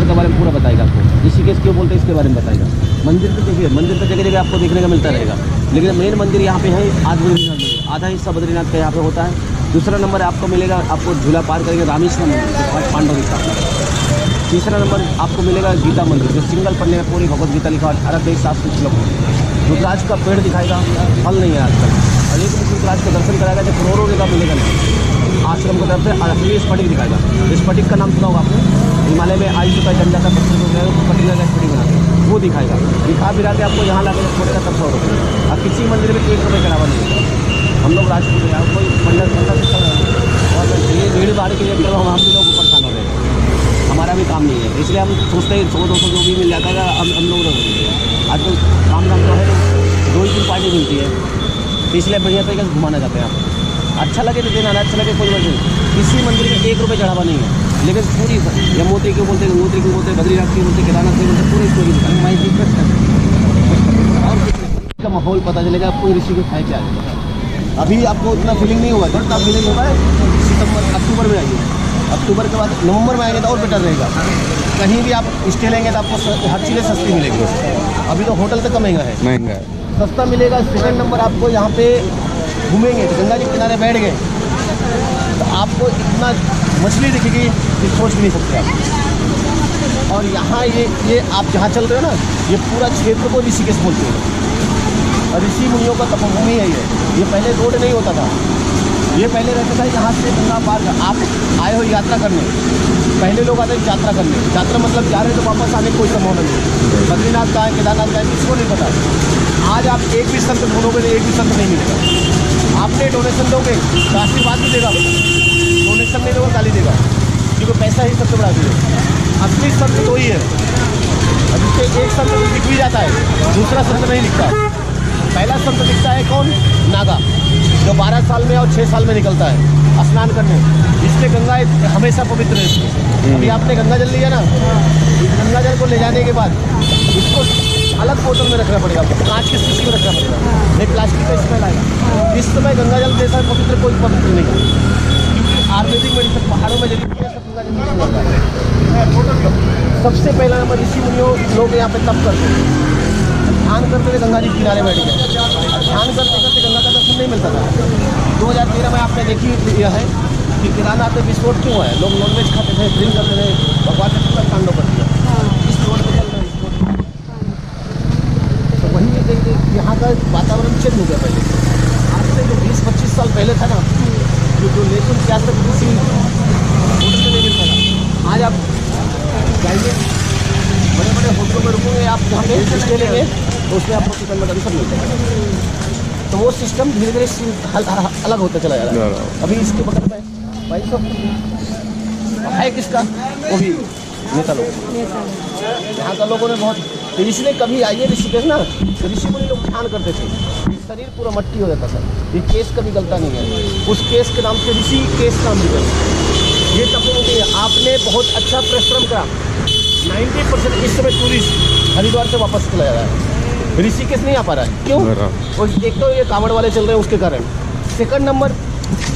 के बारे में पूरा बताएगा आपको। ऋषिकेश क्यों बोलते हैं इसके बारे में बताएगा। मंदिर तो देखिए, मंदिर तो जगह जगह आपको देखने का मिलता रहेगा, लेकिन मेन मंदिर यहाँ पे है आज बद्रीनाथ मंदिर। आधा हिस्सा बद्रीनाथ का यहाँ पे होता है। दूसरा नंबर आपको मिलेगा, आपको झूला पार करेंगे रामेश्वर मंदिर, पांडव की स्थापना। तीसरा नंबर आपको मिलेगा गीता मंदिर, जो सिंगल पन्ने में पूरी भगवत गीता लिखा 18-23 श्लोक। रुद्राक्ष का पेड़ दिखाएगा, फल नहीं है आजकल। और एक रुद्राक्ष का दर्शन कराएगा जो करोड़ों का मिलेगा नहीं। आश्रम की तरफ से असली स्फटिक दिखाएगा। स्फटिक का नाम सुना होगा आपने, हिमालय में 250 रुपये जम जाता पत्थर हो गया, पटिया का स्फटिक बनाते हैं, वो दिखाएगा। दिखा फिरा के आपको यहाँ लाकर छोड़ेगा तब 100 रुपये। और किसी मंदिर में 1 रुपये चढ़ावा नहीं है। हम लोग राजपूत हैं, कोई पंडित और ये भीड़ भाड़ के लिए हम लोग परेशान हो रहे हैं। हमारा भी काम नहीं है, इसलिए हम सोचते हैं 100-200 जो भी मिल जाता है हम लोग रह। आजकल काम तो है, 2-3 पार्टी मिलती है, तो इसलिए बढ़िया तरीके से घुमाना चाहते हैं आप। अच्छा लगे तो देना, अच्छा लगे कोई वजह नहीं। किसी मंदिर में 1 रुपये चढ़ावा नहीं है, लेकिन पूरी यमुनोत्री क्यों बोलते हैं, गंगोत्री क्यों बोलते हैं, बद्रीनाथ क्यों बोलते हैं, केदारनाथ क्यों बोलते हैं, पूरी स्टोरी और का माहौल पता चलेगा आपको ऋषिकेश है क्या है। अभी आपको उतना फीलिंग नहीं होगा, थोड़ा फीलिंग होगा सितंबर अक्टूबर में आइए। अक्टूबर के बाद नवंबर में आएंगे तो और बेटर रहेगा। कहीं भी आप स्टे लेंगे तो आपको हर चीज़ें सस्ती मिलेगी। अभी तो होटल तक का महंगा है, सस्ता मिलेगा। सेकंड नंबर आपको यहाँ पे घूमेंगे तो गंगा जी किनारे बैठ गए तो आपको इतना मछली दिखेगी कि सोच भी नहीं सकते आप। और यहाँ ये आप जहाँ चल रहे हो ना, ये पूरा क्षेत्र को ऋषिकेश बोलते हैं। और ऋषि मुनियों का तपोभूमि है ये पहले रोड नहीं होता था। ये पहले रहता था यहाँ से गंगा पार। आप आए हो यात्रा करने, पहले लोग आते हैं यात्रा करने। यात्रा मतलब जा रहे हैं तो वापस आने की कोई संभावना नहीं। बद्रीनाथ का है, केदारनाथ का है, किसी को नहीं पता। आज आप एक भी संत ढूंढोगे तो एक भी संत नहीं मिलेगा। आपने डोनेशन दोगे तो आशीर्वाद भी देगा, डोनेशन नहीं दोगे गाली देगा, क्योंकि पैसा ही सबसे बड़ा चीज़ है। असली संत तो ही है। अब इससे एक संत दिख भी जाता है, दूसरा संत नहीं दिखता। पहला संत दिखता है कौन? नागा, जो 12 साल में और 6 साल में निकलता है स्नान करने। इसलिए गंगा हमेशा पवित्र है। अभी आपने गंगा जल लिया ना, इस गंगा जल को ले जाने के बाद इसको अलग बोतल में रखना पड़ेगा, कांच की शीशी में रखना पड़ेगा, नहीं प्लास्टिक का स्मेल आएगा। इस समय गंगा जल जैसा पवित्र कोई पवित्र नहीं है, क्योंकि आयुर्वेदिक मेडिसिन पहाड़ों में जल सबसे पहला नंबर ऋषि मुनियों लोग यहाँ पे तप करते हैं। ध्यान करते हुए गंगा जी किनारे बैठ गए। ध्यान करते करते गंगा का दर्शन नहीं मिलता था। 2013 में आपने देखी यह है कि केदारनाथ में विस्फोट क्यों है। लोग नॉनवेज खाते थे, ड्रिंक करते थे, भगवान ने पूरा तांडव कर दिया। इस रोड पर चल रहे हैं, तो वही यहाँ का वातावरण चेंज हो गया। पहले आज से जो 20-25 साल पहले था ना, जो लेकिन क्या तक किसी होटल में नहीं मिलता था। आज आप जाइए बड़े बड़े होटलों में रुकोगे, आप जहाँ पे स्टे लेंगे तो उसमें आपको चिकन मटन सब मिलता है। तो वो सिस्टम धीरे धीरे अलग होता चला जा रहा है। अभी इसके बगल में भाई सब है किसका, वो भी नेता लोग। यहाँ का लोगों ने बहुत, तो इसलिए कभी आइए ऋषिकेश ना, तो ऋषि मुनि लोग ध्यान करते थे, शरीर पूरा मट्टी हो जाता था। ये केस कभी गलता नहीं है, उस केस के नाम से ऋषि केस नाम दिया। ये तपोभूमि है। आपने बहुत अच्छा परिश्रम करा। 90% इस समय टूरिस्ट हरिद्वार से वापस चला जा रहा है, ऋषिकेश नहीं आ पा रहा है। क्यों? और एक तो ये कांवड़ वाले चल रहे हैं उसके कारण। सेकंड नंबर,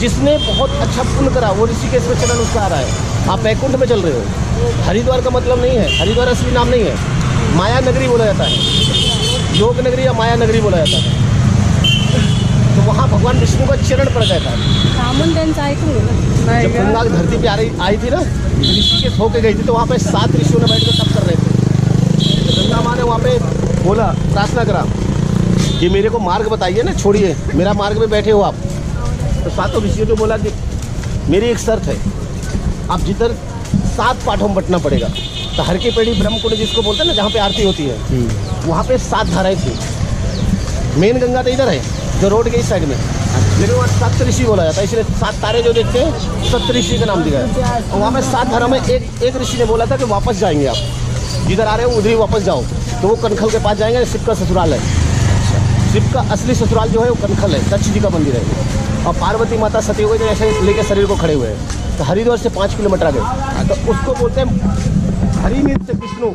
जिसने बहुत अच्छा पुण्य करा वो ऋषिकेश में चलन उसका आ रहा है। आप वैकुंठ में चल रहे हो। हरिद्वार का मतलब नहीं है, हरिद्वार असली नाम नहीं है, माया नगरी बोला जाता है। योग नगरी या माया नगरी बोला जाता है। तो वहाँ भगवान विष्णु का चरण पड़ जाता है। जब गंगा की धरती पे आई थी ना, ऋषिकेश होके गई थी, तो वहाँ पे 7 ऋषियों ने बैठ कर तप कर रहे थे। तो गंगा माँ ने वहाँ पे बोला, प्रार्थना करा कि मेरे को मार्ग बताइए ना, छोड़िए, मेरा मार्ग में बैठे हो आप। तो 7 ऋषियों ने बोला कि मेरी एक शर्त है, आप जिधर 7 पाठों में बटना पड़ेगा। तो हर की पेड़ी ब्रह्मकुंड जिसको बोलते हैं ना, जहाँ पे आरती होती है, वहाँ पे 7 धाराएं थी। मेन गंगा तो इधर है, जो रोड के इस साइड में, लेकिन वहाँ 7 ऋषि बोला जाता है। इसलिए 7 तारे जो देखते हैं 7 ऋषि का नाम दिया है। और वहाँ पे 7 धारा में एक ऋषि ने बोला था कि वापस जाएंगे आप, जिधर आ रहे हो उधर ही वापस जाओ। तो वो कनखल के पास जाएंगे, शिव का ससुराल है। शिव का असली ससुराल जो है वो कनखल है, दक्ष जी का मंदिर है। और पार्वती माता सती हुई तो ऐसे लेके शरीर को खड़े हुए हैं। तो हरिद्वार से 5 किलोमीटर आगे, तो उसको बोलते हैं हरि मीन से विष्णु,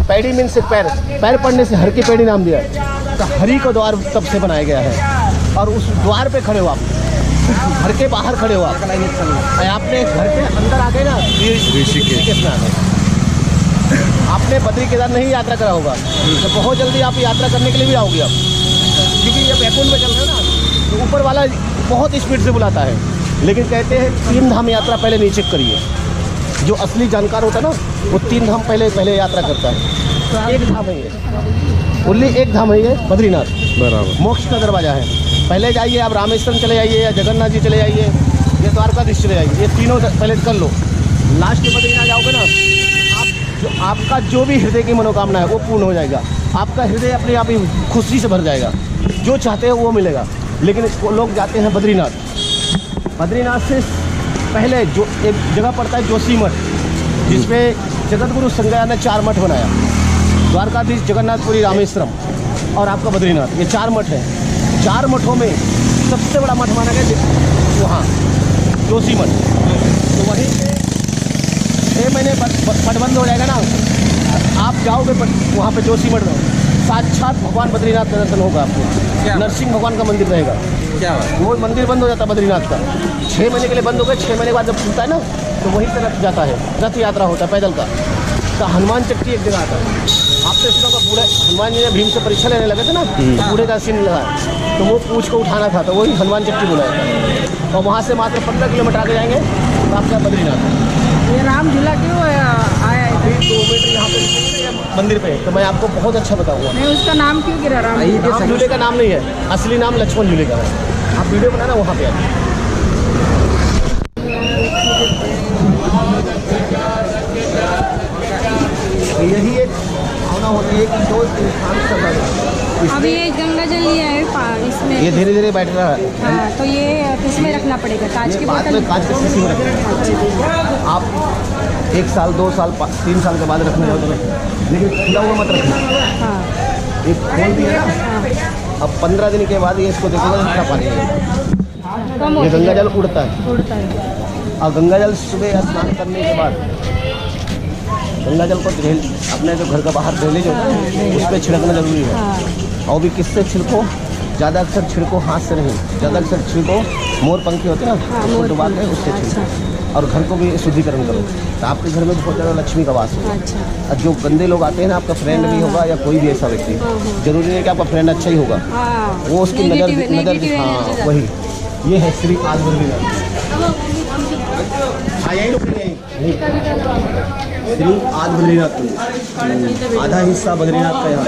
पैड़ी मीन से पैर, पैर पड़ने से हर की पैड़ी नाम दिया है। तो हरि का द्वार तब से बनाया गया है। और उस द्वार पे खड़े हो आप, घर के बाहर खड़े हो आप, आपने घर के अंदर आ गए ना, ऋषिकेश में आ गए। आपने बद्री केदार नहीं यात्रा करा होगा तो बहुत जल्दी आप यात्रा करने के लिए भी आओगे आप, क्योंकि जब वैकुंठ में चल रहे हैं ना तो ऊपर वाला बहुत स्पीड से बुलाता है, लेकिन कहते हैं 3 धाम यात्रा पहले नहीं चेक करिए। जो असली जानकार होता है ना वो 3 धाम पहले यात्रा करता है। एक धाम है ये, ओनली एक धाम है ये, बद्रीनाथ बराबर मोक्ष का दरवाजा है। पहले जाइए आप रामेश्वरम चले जाइए या जगन्नाथ जी चले जाइए या द्वारकाधीश चले जाइए, ये तीनों पहले कर लो। लास्ट में बद्रीनाथ जाओगे ना आपका जो भी हृदय की मनोकामना है वो पूर्ण हो जाएगा। आपका हृदय अपने आप ही खुशी से भर जाएगा, जो चाहते हैं वो मिलेगा। लेकिन वो लोग जाते हैं बद्रीनाथ से पहले जो एक जगह पड़ता है जोशी मठ, जिसपे जगत गुरु संज्ञान ने 4 मठ बनाया, द्वारकाधीश, जगन्नाथपुरी, रामेश्वरम और आपका बद्रीनाथ, ये 4 मठ हैं। 4 मठों में सबसे बड़ा मठ माना गया वहाँ जोशी मठ। तो वहीं से 6 महीने मठ बंद हो जाएगा ना, आप जाओगे वहाँ पे जोशी मठ में साक्षात भगवान बद्रीनाथ का दर्शन होगा आपको। नरसिंह भगवान का मंदिर रहेगा, क्या वो मंदिर बंद हो जाता है बद्रीनाथ का। 6 महीने के लिए बंद हो गए, 6 महीने के बाद जब खुलता है ना तो वहीं से रथ जाता है, रथ यात्रा होता है पैदल का। तो हनुमान चक्की एक जगह आता है, आपने सुना होगा बूढ़े हनुमान जी ने भीम से परीक्षा लेने लगे थे ना, तो बूढ़े का सीन लगा तो वो पूछ को उठाना था, तो वही हनुमान चक्की बुलाया था। और वहाँ से मात्र 15 किलोमीटर आगे जाएंगे तो आपका बद्रीनाथ। ये राम झूला क्यों आया है? अभी 2 मीटर यहाँ पे मंदिर पे, तो मैं आपको बहुत अच्छा बताऊँगा। नहीं, उसका नाम क्यों गिरा? राम झूले का नाम नहीं है, असली नाम लक्ष्मण झूले का है। आप वीडियो बनाना वहाँ पे आके। यही एक भावना होती है कि जो इंसान कर अभी ये गंगा जल लिया है इसमें, ये धीरे धीरे बैठ रहा है। हाँ, तो ये किसमें रखना पड़ेगा? कांच की बोतल, कांच के शीशी में रखें। आप 1 साल 2 साल 3 साल के बाद रखने हो तो लेकिन खुला हुआ मत रखना। हाँ, एक खोल दिया ना, अब 15 दिन के बाद ये इसको देखोगे तो पानी है, ये गंगा जल उड़ता है। और गंगा जल सुबह स्नान करने के बाद गंगा जल को अपने जो घर का बाहर ढेले जो उस पर छिड़कना जरूरी है। और भी किससे छिड़को? ज़्यादा अक्सर छिड़को हाथ से नहीं, ज़्यादा अक्सर छिड़को मोर पंखी होते हैं ना, उसको डुबा के उससे छिड़को। और घर को भी शुद्धिकरण करो, तो आपके घर में बहुत ज़्यादा लक्ष्मी का वास होगा। और जो गंदे लोग आते हैं ना, आपका फ्रेंड भी होगा या कोई भी ऐसा व्यक्ति, जरूरी नहीं कि आपका फ्रेंड अच्छा ही होगा, वो उसकी नज़र हाँ वही। ये है श्री आज बद्रीनाथ, श्री आज बद्रीनाथ। आधा हिस्सा बद्रीनाथ का यहाँ।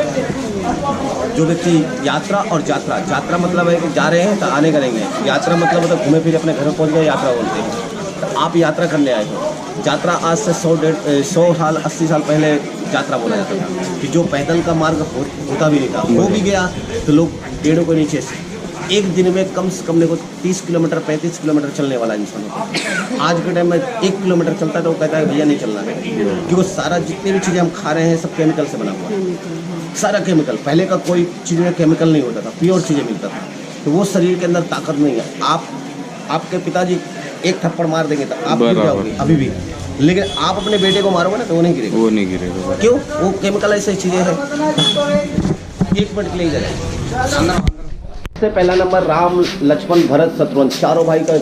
जो व्यक्ति यात्रा और जात्रा मतलब है कि जा रहे हैं तो आने करेंगे, यात्रा मतलब घूमे फिर अपने घर में पहुँच गए, यात्रा बोलते हैं। तो आप यात्रा करने आए हो। यात्रा आज से 100 साल 80 साल पहले यात्रा बोला जाता था, कि जो पैदल का मार्ग होता भी नहीं था, वो भी गया तो लोग पेड़ों के नीचे से एक दिन में कम से कम देखो 30 किलोमीटर 35 किलोमीटर चलने वाला इंसान होता है। आज के टाइम में 1 किलोमीटर चलता है तो वो कहता है भैया नहीं चलना है, क्योंकि वो सारा जितनी भी चीज़ें हम खा रहे हैं सब केमिकल से बना हुआ है, सारा केमिकल। पहले का कोई चीज़ में केमिकल नहीं होता था, प्योर चीज़ें मिलता था। तो वो शरीर के अंदर ताकत नहीं है। आपके पिताजी एक थप्पड़ मार देंगे तो आप गिर जाओगे अभी भी, लेकिन आप अपने बेटे को मारोगे ना तो वो नहीं गिरेगा। क्यों? वो केमिकल ऐसी चीज़ें हैं। 1 मिनट के लिए जाए। सबसे पहला नंबर राम, लक्ष्मण, भरत, शत्रुघ्न, चारों भाई का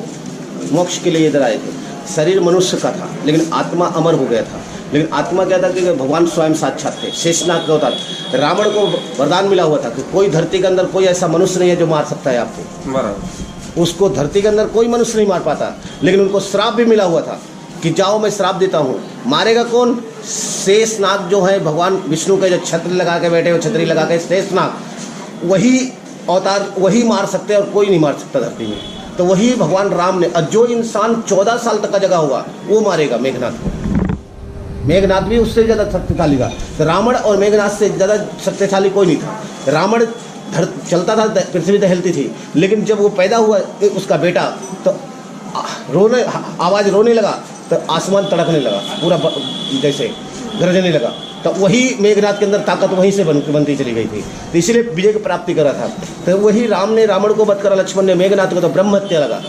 मोक्ष के लिए इधर आए थे। शरीर मनुष्य का था लेकिन आत्मा अमर हो गया था। लेकिन आत्मा क्या था कि भगवान स्वयं साक्षात थे। शेषनाग का होता था। रावण को वरदान मिला हुआ था कि कोई धरती के अंदर कोई ऐसा मनुष्य नहीं है जो मार सकता है आपको। बराबर। उसको धरती के अंदर कोई मनुष्य नहीं मार पाता, लेकिन उनको श्राप भी मिला हुआ था कि जाओ मैं श्राप देता हूँ। मारेगा कौन? शेषनाग जो है भगवान विष्णु के जो छत्र लगा के बैठे हो, छतरी लगा के शेषनाग, वही अवतार, वही मार सकते हैं और कोई नहीं मार सकता धरती में। तो वही भगवान राम ने, और जो इंसान 14 साल तक का जगह होगा वो मारेगा मेघनाथ को। मेघनाथ भी उससे ज़्यादा शक्तिशाली था। तो रावण और मेघनाथ से ज़्यादा शक्तिशाली कोई नहीं था। रावण चलता था, पृथ्वी दहलती थी, लेकिन जब वो पैदा हुआ उसका बेटा तो रोने, आवाज़ रोने लगा तो आसमान तड़कने लगा, पूरा जैसे गरजने लगा। तो वही मेघनाथ के अंदर ताकत वहीं से बनती चली गई थी, तो इसलिए विजय की प्राप्ति करा था। तो वही राम ने रावण को वध करा, लक्ष्मण ने मेघनाथ को तो ब्रह्म हत्या लगा।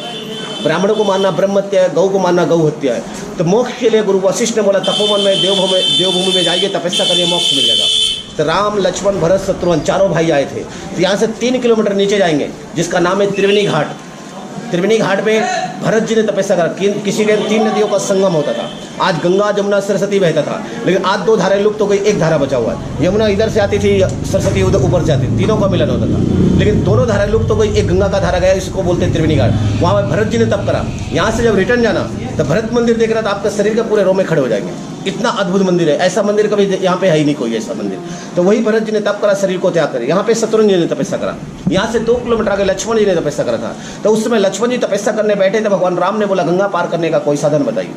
ब्राह्मण को मानना ब्रह्म हत्या है, गौ को मानना गौ हत्या है। तो मोक्ष के लिए गुरु वशिष्ठ ने बोला तपोवन में देवभूमि में जाइए, तपस्या करिए, मोक्ष मिल जाएगा। तो राम, लक्ष्मण, भरत, शत्रुघ्न चारों भाई आए थे। तो यहाँ से 3 किलोमीटर नीचे जाएंगे जिसका नाम है त्रिवेणी घाट। त्रिवेणी घाट पे भरत जी ने तपस्या करा, किसी टाइम 3 नदियों का संगम होता था। आज गंगा जमुना सरस्वती बहता था, लेकिन आज 2 धाराएं लुप्त हो गई, एक धारा बचा हुआ है। यमुना इधर से आती थी, सरस्वती उधर ऊपर से आती थी, तीनों का मिलन होता था, लेकिन दोनों धाराएं लुप्त हो गई। एक गंगा का धारा गया, इसको बोलते हैं त्रिवेणी घाट। वहाँ पर भरत जी ने तप करा। यहाँ से जब रिटर्न जाना तो भरत मंदिर देख रहा था, आपका शरीर के पूरे रोमे खड़े हो जाएंगे, इतना अद्भुत मंदिर है। ऐसा मंदिर कभी यहाँ पे है ही नहीं कोई ऐसा मंदिर। तो वही भरत जी ने तप करा, शरीर को त्याग कर। यहाँ पे शत्रुघ्न जी ने तपस्या करा। यहाँ से 2 किलोमीटर आगे लक्ष्मण जी ने तपस्या करा था। तो उस समय लक्ष्मण जी तपस्या करने बैठे थे, भगवान राम ने बोला गंगा पार करने का कोई साधन बताइए।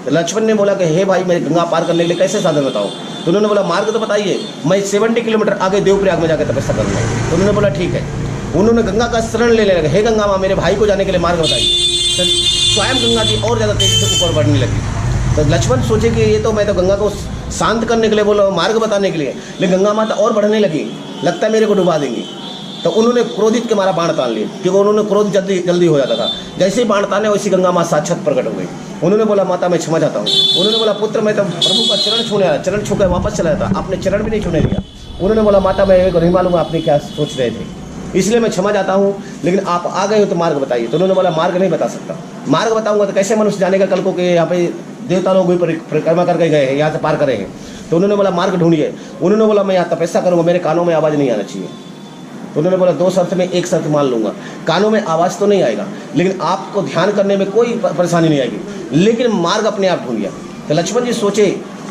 तो लक्ष्मण ने बोला कि हे भाई, मैं गंगा पार करने के लिए कैसे साधन बताऊँ? तो उन्होंने बोला मार्ग तो बताइए, मैं 70 किलोमीटर आगे देवप्रयाग में जाकर तपस्या करूँगा। तो उन्होंने बोला ठीक है। उन्होंने गंगा का शरण लेने लगे, हे गंगा माँ, मेरे भाई को जाने के लिए मार्ग बताइए। तो स्वयं गंगा जी और ज़्यादा तेजी से ऊपर बढ़ने लगी। तो लक्ष्मण सोचे कि ये तो मैं तो गंगा को शांत करने के लिए बोला, मार्ग बताने के लिए, लेकिन गंगा माता और बढ़ने लगी, लगता है मेरे को डुबा देंगी। तो उन्होंने क्रोधित के मारा बाण तान लिए, क्योंकि उन्होंने क्रोध जल्दी हो जाता था। जैसे ही बाण ताने वैसी गंगा माँ साक्षात प्रकट हो गई। उन्होंने बोला माता मैं क्षमा चाहता हूँ। उन्होंने बोला पुत्र मैं तो प्रभु का चरण छूने आया, चरण छू कर वापस चला जाता, आपने चरण भी नहीं छूने दिया। उन्होंने बोला माता मैं नहीं मालूम आपने क्या सोच रहे थे, इसलिए मैं क्षमा चाहता हूँ, लेकिन आप आ गए हो तो मार्ग बताइए। तो उन्होंने बोला मार्ग नहीं बता सकता, मार्ग बताऊंगा तो कैसे मनुष्य जानेगा कल को कि यहाँ पे देवता लोग भी परिक्रमा करके गए हैं, यहाँ से पार करे हैं। तो उन्होंने बोला मार्ग ढूंढिए। उन्होंने बोला मैं यहाँ तपस्या करूँगा, मेरे कानों में आवाज़ नहीं आना चाहिए। तो उन्होंने बोला 2 शर्त में 1 शर्त मान लूँगा, कानों में आवाज़ तो नहीं आएगा, लेकिन आपको ध्यान करने में कोई परेशानी नहीं आएगी, लेकिन मार्ग अपने आप ढूंढिए। तो लक्ष्मण जी सोचे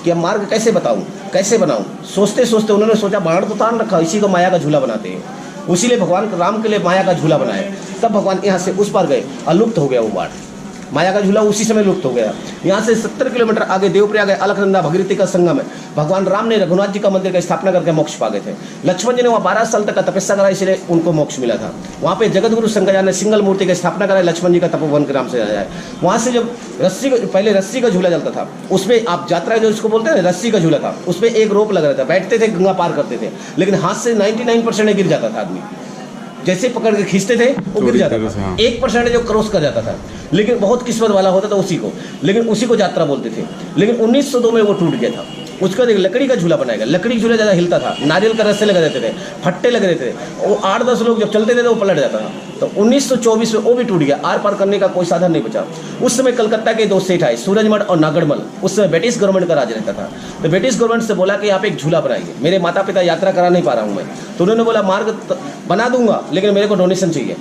कि अब मार्ग कैसे बताऊँ, कैसे बनाऊँ। सोचते सोचते उन्होंने सोचा बाण तो तान रखा, इसी को माया का झूला बनाते हैं, उसीलिए भगवान राम के लिए माया का झूला बनाया। तब भगवान यहाँ से उस पार गए, अलुप्त हो गया वो बाण, माया का झूला उसी समय लुप्त हो गया। यहाँ से 70 किलोमीटर आगे देवप्रयाग गए, अलकनंदा भगीरथी का संगम है। भगवान राम ने रघुनाथ जी का मंदिर का स्थापना करके मोक्ष पा गए थे। लक्ष्मण जी ने वहाँ 12 साल तक का तपस्या करा, इसलिए उनको मोक्ष मिला था। वहाँ पे जगत गुरु शंकराचार्य ने सिंगल मूर्ति की स्थापना कराई, लक्ष्मण जी का तपोवन के नाम से आया है। वहाँ से जब पहले रस्सी का झूला चलता था, उसमें आप यात्रा जो इसको बोलते हैं रस्सी का झूला था, उसमें एक रोप लग रहा था, बैठते थे गंगा पार करते थे, लेकिन हाथ से 99% गिर जाता था आदमी, जैसे पकड़ के खींचते थे वो गिर जाता था। 1% जो क्रॉस कर जाता था, लेकिन बहुत किस्मत वाला होता था उसी को, लेकिन उसी को यात्रा बोलते थे। लेकिन 1902 में वो टूट गया था। उसका एक लकड़ी का झूला बनाएगा, लकड़ी का झूला ज़्यादा हिलता था, नारियल का रस्से लगे रहते थे, फट्टे लगे रहते थे, वो 8-10 लोग जब चलते थे तो वो पलट जाता था। तो 1924 में वो भी टूट गया, आर पार करने का कोई साधन नहीं बचा। उस समय कलकत्ता के 2 सेठ आए, सूरजमल और नागरमल। उस समय ब्रिटिश गवर्नमेंट का राज रहता था। तो ब्रिटिश गवर्नमेंट से बोला कि यहाँ पे एक झूला बनाइए, मेरे माता पिता यात्रा करा नहीं पा रहा हूँ मैं। तो उन्होंने बोला मार्ग बना दूंगा, लेकिन मेरे को डोनेशन चाहिए।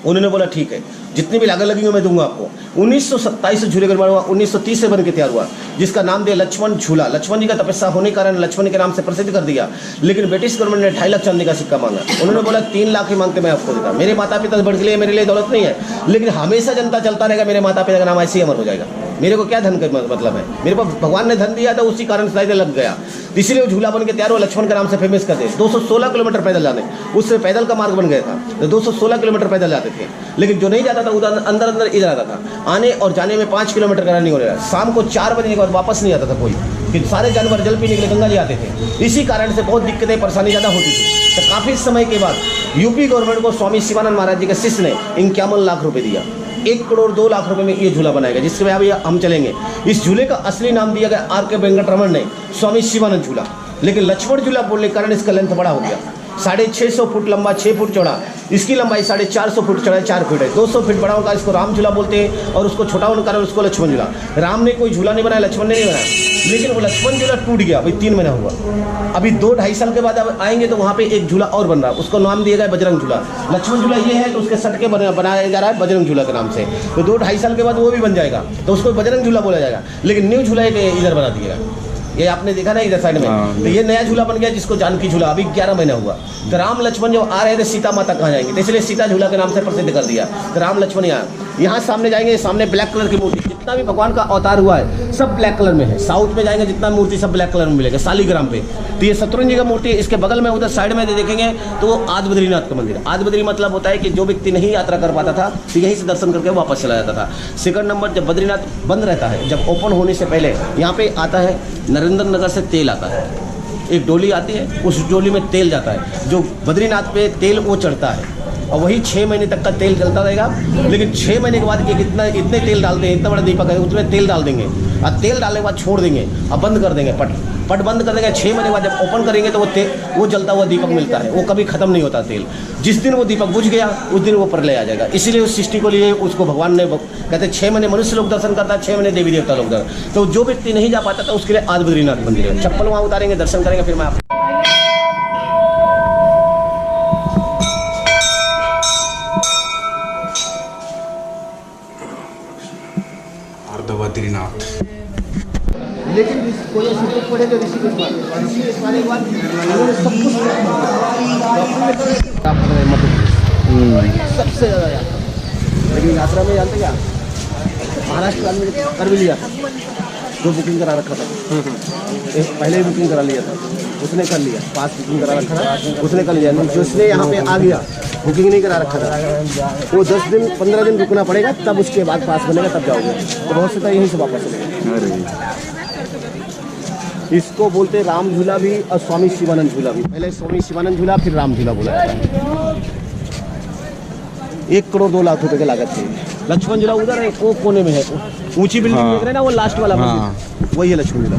उन्होंने बोला ठीक है, जितनी भी लागत लगेंगे मैं दूंगा आपको। 1927 से झूले का निर्माण हुआ, 1930 से बन के तैयार हुआ, जिसका नाम दिया लक्ष्मण झूला। लक्ष्मण जी का तपस्या होने के कारण लक्ष्मण के नाम से प्रसिद्ध कर दिया। लेकिन ब्रिटिश गवर्नमेंट ने 2.5 लाख चांदी का सिक्का मांगा। उन्होंने बोला 3 लाख ही मांगते मैं आपको देता। मेरे माता पिता से बढ़ के लिए मेरे लिए दौलत नहीं है, लेकिन हमेशा जनता चलता रहेगा, मेरे माता पिता का नाम ऐसे ही अमर हो जाएगा। मेरे को क्या धन का मतलब है, मेरे पास भगवान ने धन दिया था, उसी कारण से लग गया। इसलिए वो झूला बन के तैयार हुआ, लक्ष्मण के नाम से फेमस कर दे। 216 किलोमीटर पैदल जाने, उससे पैदल का मार्ग बन गया था। तो 216 किलोमीटर पैदल जाते थे, लेकिन जो नहीं जाता था उधर अंदर इधर आता था। आने और जाने में 5 किलोमीटर का रनिंग हो रहा है। शाम को 4 बजे के बाद वापस नहीं आता था कोई, कि सारे जानवर जल पीने के लिए गंगा जी आते थे। इसी कारण से बहुत दिक्कतें परेशानी ज़्यादा होती थी। तो काफ़ी समय के बाद यूपी गवर्नमेंट को स्वामी शिवानंद महाराज जी के शिष्य ने 51 लाख रुपये दिया। 1 करोड़ 2 लाख रुपए में ये झूला बनाएगा, जिसके अभी हम चलेंगे। इस झूले का असली नाम दिया गया आर के वेंकटरमण ने, स्वामी शिवानंद झूला। लेकिन लक्ष्मण झूला बोलने के कारण इसका लेंथ बड़ा हो गया, 650 फुट लंबा, 6 फुट चौड़ा। इसकी लंबाई 450 फुट, चौड़ाई 4 फुट है। 200 फीट बड़ा होगा, इसको राम झूला बोलते हैं, और उसको छोटा होने के कारण उसको लक्ष्मण झूला। राम ने कोई झूला नहीं बनाया, लक्ष्मण ने नहीं बनाया, लेकिन वो लक्ष्मण झूला टूट गया। अभी 3 महीना हुआ, अभी 2-2.5 साल के बाद अब आएंगे तो वहाँ पे एक झूला और बन रहा है, उसको नाम दिया गया बजरंग झूला। लक्ष्मण झूला ये है तो उसके सट के बनाया जा रहा है बजरंग झूला के नाम से। तो 2-2.5 साल के बाद वो भी बन जाएगा, तो उसको बजरंग झूला बोला जाएगा। लेकिन न्यू झूला इधर बना दिएगा, ये आपने देखा ना इधर साइड में। तो ये नया झूला बन गया, जिसको जानकी झूला। अभी 11 महीना हुआ। तो राम लक्ष्मण जब आ रहे थे, सीता माता कहाँ जाएंगे, तो इसलिए सीता झूला के नाम से प्रसिद्ध कर दिया। तो राम लक्ष्मण यहाँ सामने जाएंगे, सामने ब्लैक कलर की मूर्ति, जितना भी भगवान का अवतार हुआ है सब ब्लैक कलर में है। साउथ में जाएंगे जितना मूर्ति सब ब्लैक कलर में मिलेगा, शालीग्राम पे। तो ये शत्रुघ्न जी का मूर्ति है। इसके बगल में उधर साइड में देखेंगे तो वो आदि बद्रीनाथ का मंदिर। आदि बद्री मतलब होता है कि जो व्यक्ति नहीं यात्रा कर पाता था तो यहीं से दर्शन करके वापस चला जाता था। सेकंड नंबर, जब बद्रीनाथ बंद रहता है, जब ओपन होने से पहले यहाँ पे आता है, नरेंद्र नगर से तेल आता है, एक डोली आती है, उस डोली में तेल जाता है, जो बद्रीनाथ पे तेल वो चढ़ता है। और वही 6 महीने तक का तेल जलता रहेगा। लेकिन 6 महीने के बाद इतने तेल डालते हैं, इतना बड़ा दीपक है, उसमें तेल डाल देंगे और तेल डालने के बाद छोड़ देंगे और बंद कर देंगे, पट बंद कर देंगे। 6 महीने बाद जब ओपन करेंगे तो वो जलता हुआ दीपक मिलता है, वो कभी खत्म नहीं होता तेल। जिस दिन वो दीपक बुझ गया उस दिन वो प्रलय आ जाएगा। इसीलिए उस सृष्टि को लिए उसको भगवान ने कहते 6 महीने मनुष्य लोग दर्शन करता है, 6 महीने देवी देवता लोग दर्शन। तो जो व्यक्ति नहीं जा पाता था उसके लिए आदि बद्रीनाथ मंदिर है। चप्पल वहाँ उतारेंगे, दर्शन करेंगे, फिर मैं आप बद्रीनाथ। लेकिन कोई ऐसे लोग पढ़े तो ऋषिकेश वाले के बाद उन्होंने सब कुछ सबसे ज़्यादा यात्रा। लेकिन यात्रा में जानते क्या, महाराष्ट्र में कर भी लिया था, जो बुकिंग करा रखा था पहले ही बुकिंग करा लिया था, उसने कर लिया। पास बुकिंग करा रखा था उसने कर लिया। जिसने यहाँ पे आ गया बुकिंग नहीं करा रखा था, वो 10 दिन 15 दिन रुकना पड़ेगा, तब उसके बाद पास बनेगा, तब जाओगे। तो बहुत से तो यहीं से वापस चलेगा। इसको बोलते राम झूला भी और स्वामी शिवानंद झूला भी। पहले स्वामी शिवानंद झूला, फिर राम झूला बोला जाता है। 1 करोड़ 2 लाख रुपए की लागत थी। लक्ष्मण झूला उधर है, वो कोने में है, ऊंची बिल्डिंग देख रहे हैं ना, वो लास्ट वाला मंदिर, वही है लक्ष्मण झूला।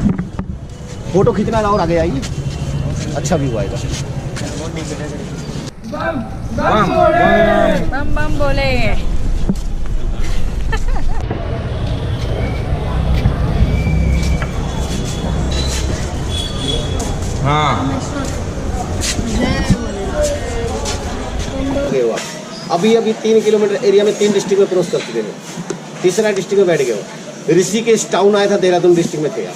फोटो खींचना और आगे आइए, अच्छा व्यू आएगा। बम बम बोले। हाँ अभी 3 किलोमीटर एरिया में 3 डिस्ट्रिक्ट में क्रॉस कर चुके हैं। तीसरा डिस्ट्रिक्ट में बैठ गए हो। ऋषिकेश टाउन आया था, देहरादून डिस्ट्रिक्ट में थे आप।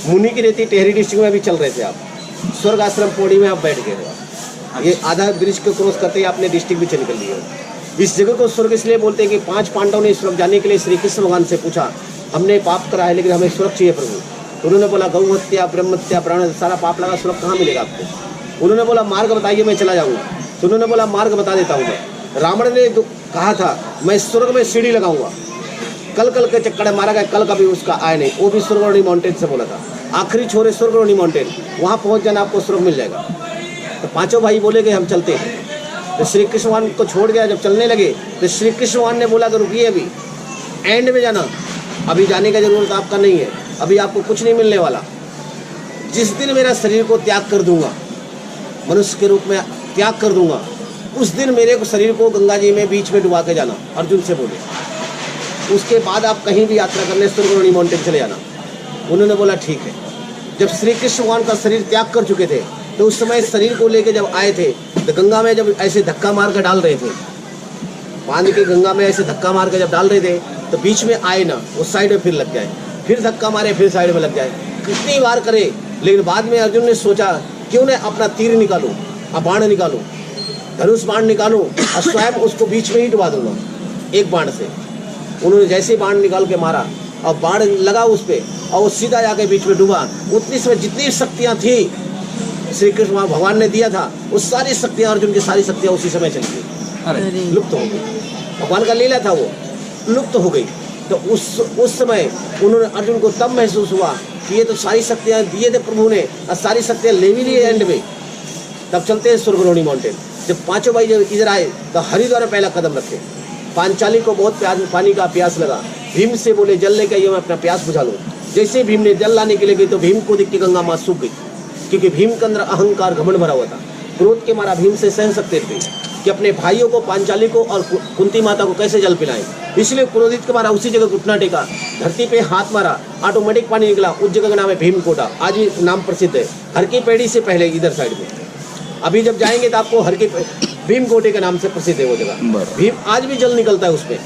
मुनि की रेती टेहरी डिस्ट्रिक्ट में भी चल रहे थे आप। स्वर्ग आश्रम पौड़ी में आप बैठ गए हो। ये आधा ब्रिज को क्रॉस करते ही आपने डिस्ट्रिक्ट भी चल कर लिया। इस जगह को स्वर्ग इसलिए बोलते हैं कि 5 पांडवों ने स्वर्ग जाने के लिए श्री कृष्ण भगवान से पूछा, हमने पाप करा है लेकिन हमें स्वर्ग चाहिए प्रभु। तो उन्होंने बोला गौ हत्या, ब्रह्म हत्या, प्राण, सारा पाप लगा, स्वर्ग कहाँ मिलेगा आपको। उन्होंने बोला मार्ग बताइए, मैं चला जाऊँगा। तो उन्होंने बोला मार्ग बता देता हूँ मैं। रावण ने कहा था मैं स्वर्ग में सीढ़ी लगाऊंगा, कल के चक्कर मारा गया, कल कभी उसका आया नहीं। वो भी स्वर्गरोणी माउंटेन से बोला था, आखिरी छोरे स्वर्गरोणी माउंटेन, वहाँ पहुँच जाना आपको स्वर्ग मिल जाएगा। तो पांचों भाई बोले कि हम चलते हैं। तो श्री कृष्ण भगवान को छोड़ गया, जब चलने लगे तो श्री कृष्ण भगवान ने बोला कि रुकिए, अभी एंड में जाना, अभी जाने का जरूरत आपका नहीं है, अभी आपको कुछ नहीं मिलने वाला। जिस दिन मेरा शरीर को त्याग कर दूंगा, मनुष्य के रूप में त्याग कर दूंगा, उस दिन मेरे को शरीर को गंगा जी में बीच में डुबा के जाना, अर्जुन से बोले। उसके बाद आप कहीं भी यात्रा करने स्वर्गरोणी माउंटेन चले जाना। उन्होंने बोला ठीक है। जब श्री कृष्ण भगवान का शरीर त्याग कर चुके थे तो उस समय शरीर को लेके जब आए थे तो गंगा में जब ऐसे धक्का मार कर डाल रहे थे, बांध के गंगा में ऐसे धक्का मार कर जब डाल रहे थे तो बीच में आए ना, उस साइड में फिर लग जाए, फिर धक्का मारे, फिर साइड में लग जाए, कितनी बार करे। लेकिन बाद में अर्जुन ने सोचा क्यों न अपना तीर निकालूं, बाण निकालूं, धनुष बाण निकालूं और स्वयं उसको बीच में ही डुबा दूंगा एक बाण से। उन्होंने जैसे बाण निकाल के मारा और बाण लगा उस पर और वो सीधा जाके बीच में डूबा। उतनी समय जितनी शक्तियाँ थी श्री कृष्ण भगवान ने दिया था, वो सारी शक्तियाँ, अर्जुन की सारी शक्तियाँ उसी समय चली गई, लुप्त हो गई। भगवान का लीला था वो, लुप्त हो गई। तो उस समय उन्होंने अर्जुन को तब महसूस हुआ कि ये तो सारी शक्तियाँ दिए थे प्रभु ने और सारी शक्तियाँ ले भी ली एंड में। तब चलते हैं स्वर्गरोणी माउंटेन। जब पांचों भाई जब इधर आए तो हरिद्वार में पहला कदम रखे। पांचाली को बहुत पानी का प्यास लगा, भीम से बोले जल लेके आइए, मैं अपना प्यास बुझा लूँ। जैसे भीम ने जल लाने के लिए गई तो भीम को दिख के गंगा माँ सूख गई, क्योंकि भीम के अंदर अहंकार घमंड भरा हुआ था। क्रोध के मारा भीम से सहन सकते थे कि अपने भाइयों को, पांचाली को और कुंती माता को कैसे जल पिलाएं। इसलिए क्रोधित के मारा उसी जगह घुटना टेका, धरती पे हाथ मारा, ऑटोमेटिक पानी निकला। उस जगह का नाम है भीमकोटा, आज भी नाम प्रसिद्ध है। हर की पेड़ी से पहले इधर साइड में, अभी जब जाएंगे तो आपको हर की भीमकोटे के नाम से प्रसिद्ध है वो जगह। भीम आज भी जल निकलता है उसमें।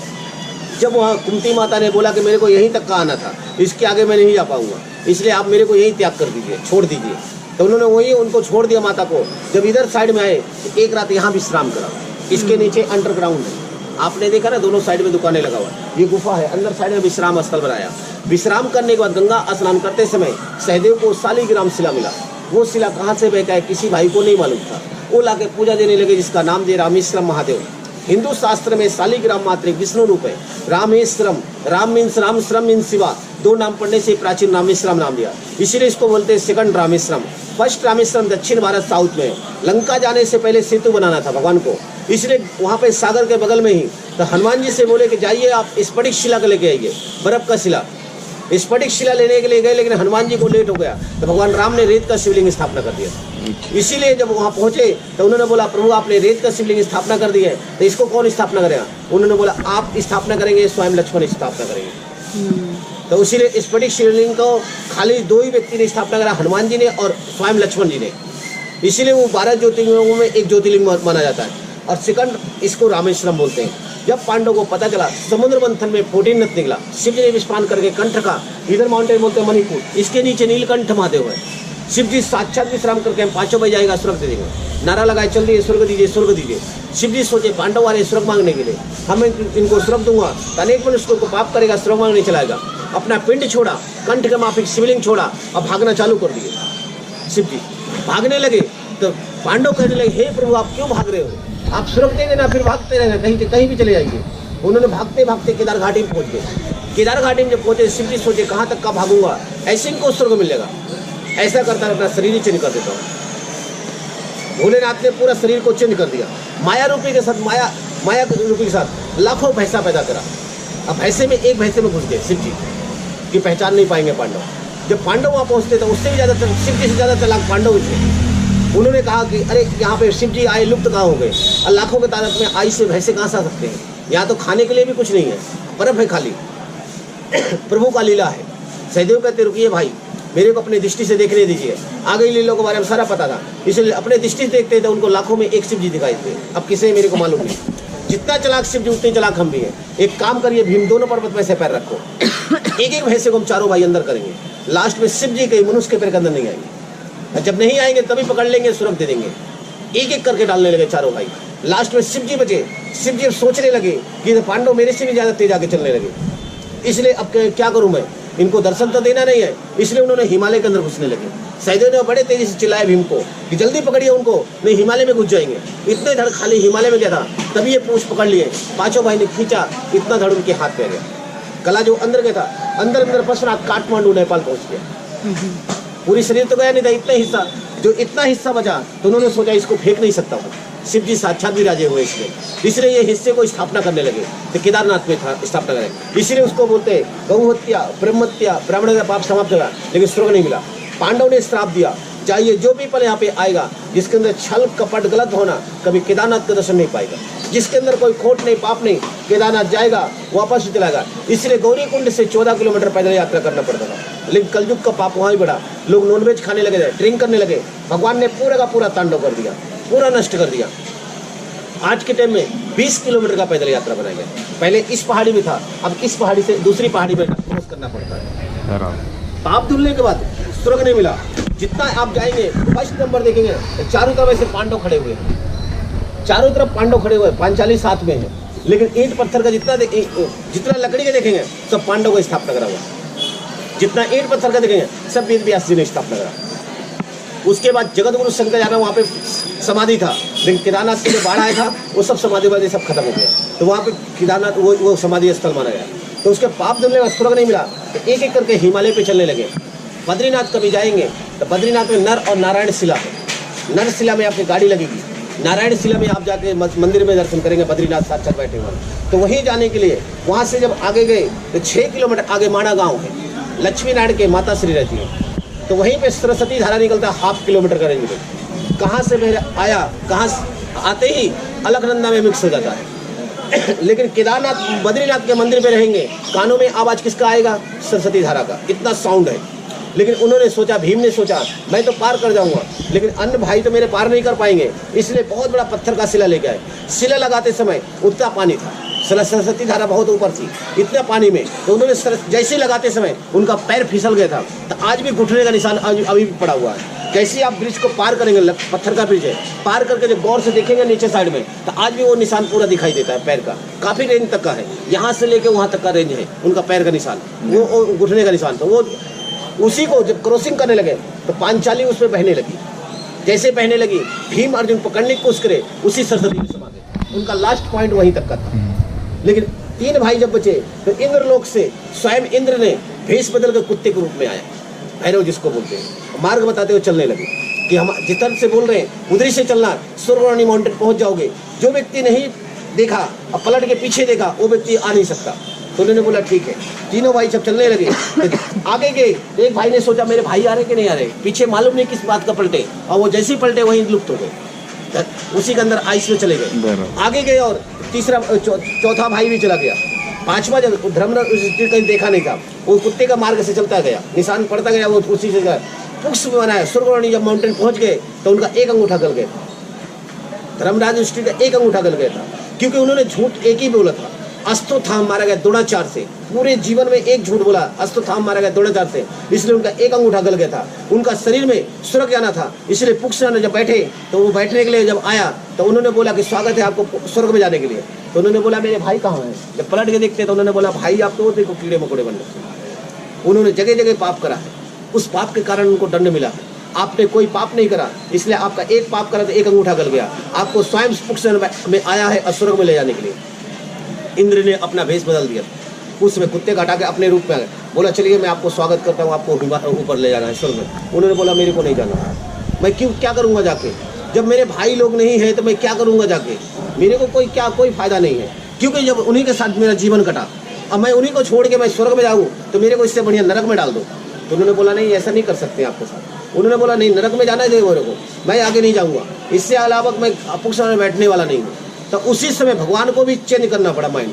जब वहाँ कुंती माता ने बोला कि मेरे को यहीं तक का आना था, इसके आगे मैं नहीं जा पाऊंगा, इसलिए आप मेरे को यहीं त्याग कर दीजिए, छोड़ दीजिए। तो उन्होंने वहीं उनको छोड़ दिया माता को। जब इधर साइड में आए तो एक रात यहाँ विश्राम करा। इसके नीचे अंडरग्राउंड है, आपने देखा ना, दोनों साइड में दुकानें लगा हुआ है, ये गुफा है, अंदर साइड में विश्राम स्थल बनाया। विश्राम करने के बाद गंगा स्नान करते समय सहदेव को शालिग्राम शिला मिला। वो शिला कहाँ से बह है किसी भाई को नहीं मालूम था। वो लाके पूजा देने लगे, जिसका नाम दिया रामेश्वरम महादेव। हिंदू शास्त्र में शालिग्राम मात्र एक विष्णु रूप है। रामेश्वरम, राम मीन्स राम, श्रम मीन्स शिवा, दो नाम पढ़ने से प्राचीन रामेश्वरम नाम दिया, इसीलिए इसको बोलते हैं सेकंड रामेश्वरम। फर्स्ट रामेश्वरम दक्षिण भारत साउथ में है। लंका जाने से पहले सेतु बनाना था भगवान को, इसलिए वहाँ पे सागर के बगल में ही तो हनुमान जी से बोले कि जाइए आप स्फटिक शिला को लेके आइए, बर्फ का शिला। स्फटिक शिला लेने के लिए गए, लेकिन हनुमान जी को लेट हो गया तो भगवान राम ने रेत का शिवलिंग स्थापना कर दिया। इसीलिए जब वहाँ पहुँचे तो उन्होंने बोला प्रभु आपने रेत का शिवलिंग स्थापना कर दी है, तो इसको कौन स्थापना करेगा? उन्होंने बोला आप स्थापना करेंगे, स्वयं लक्ष्मण स्थापना करेंगे। तो इसीलिए स्फटिक शिवलिंग को खाली दो ही व्यक्ति ने स्थापना करा, हनुमान जी ने और स्वयं लक्ष्मण जी ने। इसीलिए वो 12 ज्योतिर्लिंगों में एक ज्योतिर्लिंग माना जाता है। और सेकंड इसको रामेश्वरम बोलते हैं। जब पांडवों को पता चला समुद्र मंथन में 14 नथ निकला, शिव जी ने विस्पान करके कंठ का, इधर माउंटेन बोलते हैं मणिपुर, इसके नीचे नीलकंठ महादेव है। शिव जी साक्षात विश्राम करके हम पांचों भाई जाएगा स्वर्ग दे देंगे, नारा लगाए चल दिए स्वर्ग दीजिए स्वर्ग दीजिए। शिव जी सोचे पांडव वाले स्वर्ग मांगने के लिए, हम इनको स्वर्ग दूंगा तो अनेक मनुष्य को पाप करेगा, स्वर्ग मांगने चलाएगा। अपना पिंड छोड़ा, कंठ के माफिक शिवलिंग छोड़ा और भागना चालू कर दिए। शिव जी भागने लगे तो पांडव कहने लगे हे प्रभु आप क्यों भाग रहे हो, आप स्वर्ग दे देना फिर भागते रहना, कहीं भी चले जाइए। उन्होंने भागते भागते केदार घाटी में पहुंच गए। केदार घाटी में जब पहुंचे शिव जी सोचे कहाँ तक का भागूंगा, ऐसे इनको स्वर्ग मिलेगा, ऐसा करता अपना शरीर ही चेंज कर देता हूँ। भोलेनाथ ने पूरा शरीर को चेंज कर दिया, माया रूपी के साथ, माया रूपी के साथ लाखों भैंसा पैदा करा। अब भैंसे में एक भैंसे में घुस गए शिव जी की पहचान नहीं पाएंगे पांडव। जब पांडव वहाँ पहुँचते तो उससे भी ज़्यादा शिव जी से ज़्यादा चालाक पांडव थे। उन्होंने कहा कि अरे यहाँ पे शिव जी आए लुप्त कहाँ हो गए, और लाखों के तादाद में आई से भैंसे कहाँ से आ सकते हैं, यहाँ तो खाने के लिए भी कुछ नहीं है, बर्फ है खाली। प्रभु का लीला है। सहदेव कहते रुकिए भाई मेरे को अपनी दृष्टि से देखने दीजिए, आगे लीलों के बारे में सारा पता था, इसलिए अपने दृष्टि से देखते थे उनको लाखों में एक शिव जी दिखाई थे। अब किसे मेरे को मालूम नहीं, जितना चलाक शिव जी उतने चलाक हम भी हैं। एक काम करिए भीम दोनों पर्वत में से पैर रखो, एक एक भैंसे को हम चारों भाई अंदर करेंगे, लास्ट में शिव जी के मनुष्य के पैर के अंदर नहीं आएंगे, जब नहीं आएंगे तभी पकड़ लेंगे स्वर्ग दे देंगे। एक एक करके डालने लगे चारों भाई, लास्ट में शिव जी बचे। शिव जी सोचने लगे कि पांडव मेरे से भी ज़्यादा तेज आगे चलने लगे, इसलिए अब क्या करूं मैं, इनको दर्शन तो देना नहीं है, इसलिए उन्होंने हिमालय के अंदर घुसने लगे। सहदेव ने बड़े तेजी से चिल्लाया भीम को कि जल्दी पकड़िए उनको, नहीं हिमालय में घुस जाएंगे। इतने धड़ खाली हिमालय में गया था तभी ये पूंछ पकड़ लिए, पांचों भाई ने खींचा, इतना धड़ उनके हाथ पे आ गया। कला जो अंदर गया था अंदर पसरा काठमांडू नेपाल पहुँच गया। पूरी शरीर तो गया नहीं था, इतना हिस्सा, जो इतना हिस्सा बचा तो उन्होंने सोचा इसको फेंक नहीं सकता हूँ। शिव जी साक्षात विराजे हुए इसलिए ये हिस्से को स्थापना करने लगे, तो केदारनाथ में था स्थापना करें। इसीलिए उसको बोलते हैं गौ हत्या, ब्रह्मत्या, ब्राह्मण का पाप समाप्त हुआ, लेकिन स्वर्ग नहीं मिला। पांडव ने श्राप दिया चाहिए जो भी पल यहाँ पे आएगा जिसके अंदर छल कपट गलत होना, कभी केदारनाथ का दर्शन नहीं पाएगा। जिसके अंदर कोई खोट नहीं पाप नहीं, केदारनाथ जाएगा वापस ही चलाएगा। इसलिए गौरी कुंड से 14 किलोमीटर पैदल यात्रा करना पड़ता था, लेकिन कलयुग का पाप वहाँ ही बढ़ा, लोग नॉनवेज खाने लगे, ड्रिंक करने लगे। भगवान ने पूरा का पूरा तांडव कर दिया, पूरा नष्ट कर दिया। आज के टाइम में 20 किलोमीटर का पैदल यात्रा बनाया गया। पहले इस पहाड़ी में था, अब इस पहाड़ी से दूसरी पहाड़ी में क्रॉस करना पड़ता है। पाप धुलने के बाद स्वर्ग नहीं मिला। जितना आप जाएंगे फर्स्ट नंबर देखेंगे चारों तरफ ऐसे पांडव खड़े हुए हैं, चारों तरफ पांडव खड़े हुए, पांचाली साथ में है, लेकिन ईंट पत्थर का जितना लकड़ी के देखेंगे सब पांडव को स्थापना करा हुआ। जितना ईंट पत्थर का देखेंगे सब वेद व्यास जी ने स्थापना करा। उसके बाद जगत गुरु शंकर जाना वहाँ पे समाधि था, लेकिन केदारनाथ के जो बाढ़ आया था वो सब समाधि वादी सब खत्म हो गया, तो वहाँ पे केदारनाथ वो समाधि स्थल माना गया। तो उसके पाप धुलने का स्वर्ग नहीं मिला, तो एक एक करके हिमालय पे चलने लगे। बद्रीनाथ कभी जाएंगे तो बद्रीनाथ में नर और नारायण शिला है। नर शिला में आपकी गाड़ी लगेगी, नारायण शिला में आप जाके मंदिर में दर्शन करेंगे, बद्रीनाथ साक्षात बैठे हुए। तो वहीं जाने के लिए वहाँ से जब आगे गए तो 6 किलोमीटर आगे माणा गाँव है, लक्ष्मी नारायण के माता श्री रहती है, तो वहीं पे सरस्वती धारा निकलता है 1/2 किलोमीटर का रेंज में। कहाँ से मेरे आया, कहाँ आते ही अलकनंदा में मिक्स हो जाता है। लेकिन केदारनाथ बद्रीनाथ के मंदिर पे रहेंगे, कानों में आवाज़ किसका आएगा, सरस्वती धारा का, इतना साउंड है। लेकिन उन्होंने सोचा, भीम ने सोचा मैं तो पार कर जाऊंगा, लेकिन अन्य भाई तो मेरे पार नहीं कर पाएंगे, इसलिए बहुत बड़ा पत्थर का शिला लेके आए। शिला लगाते समय उतना पानी था, सरस्वती धारा बहुत ऊपर थी, इतना पानी में, तो उन्होंने जैसे लगाते समय उनका पैर फिसल गया था, तो आज भी घुटने का निशान अभी भी पड़ा हुआ है। जैसे आप ब्रिज को पार करेंगे, पत्थर का ब्रिज है, पार करके जब गौर से देखेंगे नीचे साइड में, तो आज भी वो निशान पूरा दिखाई देता है पैर का, काफ़ी रेंज तक का है, यहाँ से लेके वहाँ तक का रेंज है उनका पैर का निशान, वो घुटने का निशान। तो वो उसी को जब क्रॉसिंग करने लगे तो पांचाली उसमें बहने लगी, जैसे बहने लगी भीम अर्जुन पकड़ने की कोशिश करे, उसी सरस्वती में समा गए। उनका लास्ट पॉइंट वहीं तक का था। लेकिन 3 भाई जब बचे तो इंद्रलोक से स्वयं इंद्र ने भेष बदल कर कुत्ते के रूप में आया, भैरव जिसको बोलते हैं, मार्ग बताते हुए चलने लगे कि हम जिधर से बोल रहे हैं उधर से चलना, स्वर्गवाणी माउंटेन पहुंच जाओगे। जो व्यक्ति नहीं देखा और पलट के पीछे देखा वो व्यक्ति आ नहीं सकता। तो उन्होंने बोला ठीक है। तीनों भाई जब चलने लगे तो आगे गए, एक भाई ने सोचा मेरे भाई आ रहे कि नहीं आ रहे, पीछे मालूम नहीं किस बात का पलटे, और वो जैसे ही पलटे वहीं लुप्त हो गए, उसी के अंदर आइस में चले गए। आगे गए और तीसरा चौथा भाई भी चला गया। पांचवा जब धर्मराज कहीं देखा नहीं था, वो कुत्ते का मार्ग से चलता गया, निशान पड़ता गया, वो उसी से गया। पुक्ष में बनाया स्वर्गवाणी जब माउंटेन पहुंच गए तो उनका एक अंगूठा गल गया। धर्मराज युधिष्ठिर का एक अंगूठा गल गया था, क्योंकि उन्होंने झूठ एक ही बोला था। अश्वत्थामा मारा गया द्रोणाचार्य से, पूरे जीवन में एक झूठ बोला, अश्वत्थामा मारा गया द्रोणाचार्य से, इसलिए उनका एक अंगूठा गल गया था। उनका शरीर में स्वर्ग जाना था, इसलिए पुक्ष ने जब बैठे तो वो बैठने के लिए जब आया तो उन्होंने बोला कि स्वागत है आपको स्वर्ग में जाने के लिए। तो उन्होंने बोला मेरे भाई कहाँ हैं? जब पलट के देखते तो उन्होंने बोला भाई आप तो देखो कीड़े मकोड़े बन रहे। उन्होंने जगह जगह पाप करा है, उस पाप के कारण उनको दंड मिला है। आपने कोई पाप नहीं करा, इसलिए आपका एक पाप करा तो एक अंगूठा गल गया। आपको स्वयं पुक्ष में आया है स्वर्ग में ले जाने के लिए। इंद्र ने अपना भेष बदल दिया, उसमें कुत्ते का हटा के अपने रूप में आ गए। बोला चलिए मैं आपको स्वागत करता हूँ, आपको ऊपर ले जाना है स्वर्ग में। उन्होंने बोला मेरे को नहीं जाना, मैं क्या करूँगा जाके, जब मेरे भाई लोग नहीं है तो मैं क्या करूँगा जाके, मेरे को कोई फायदा नहीं है, क्योंकि जब उन्हीं के साथ मेरा जीवन कटा, अब मैं उन्हीं को छोड़ के मैं स्वर्ग में जाऊँ तो मेरे को इससे बढ़िया नरक में डाल दो। तो उन्होंने बोला नहीं ऐसा नहीं कर सकते आपके साथ। उन्होंने बोला नहीं नरक में जाना चाहिए मेरे को, मैं आगे नहीं जाऊँगा, इससे अलावा मैं पुक्ष में बैठने वाला नहीं हूँ। तो उसी समय भगवान को भी चेंज करना पड़ा माइंड,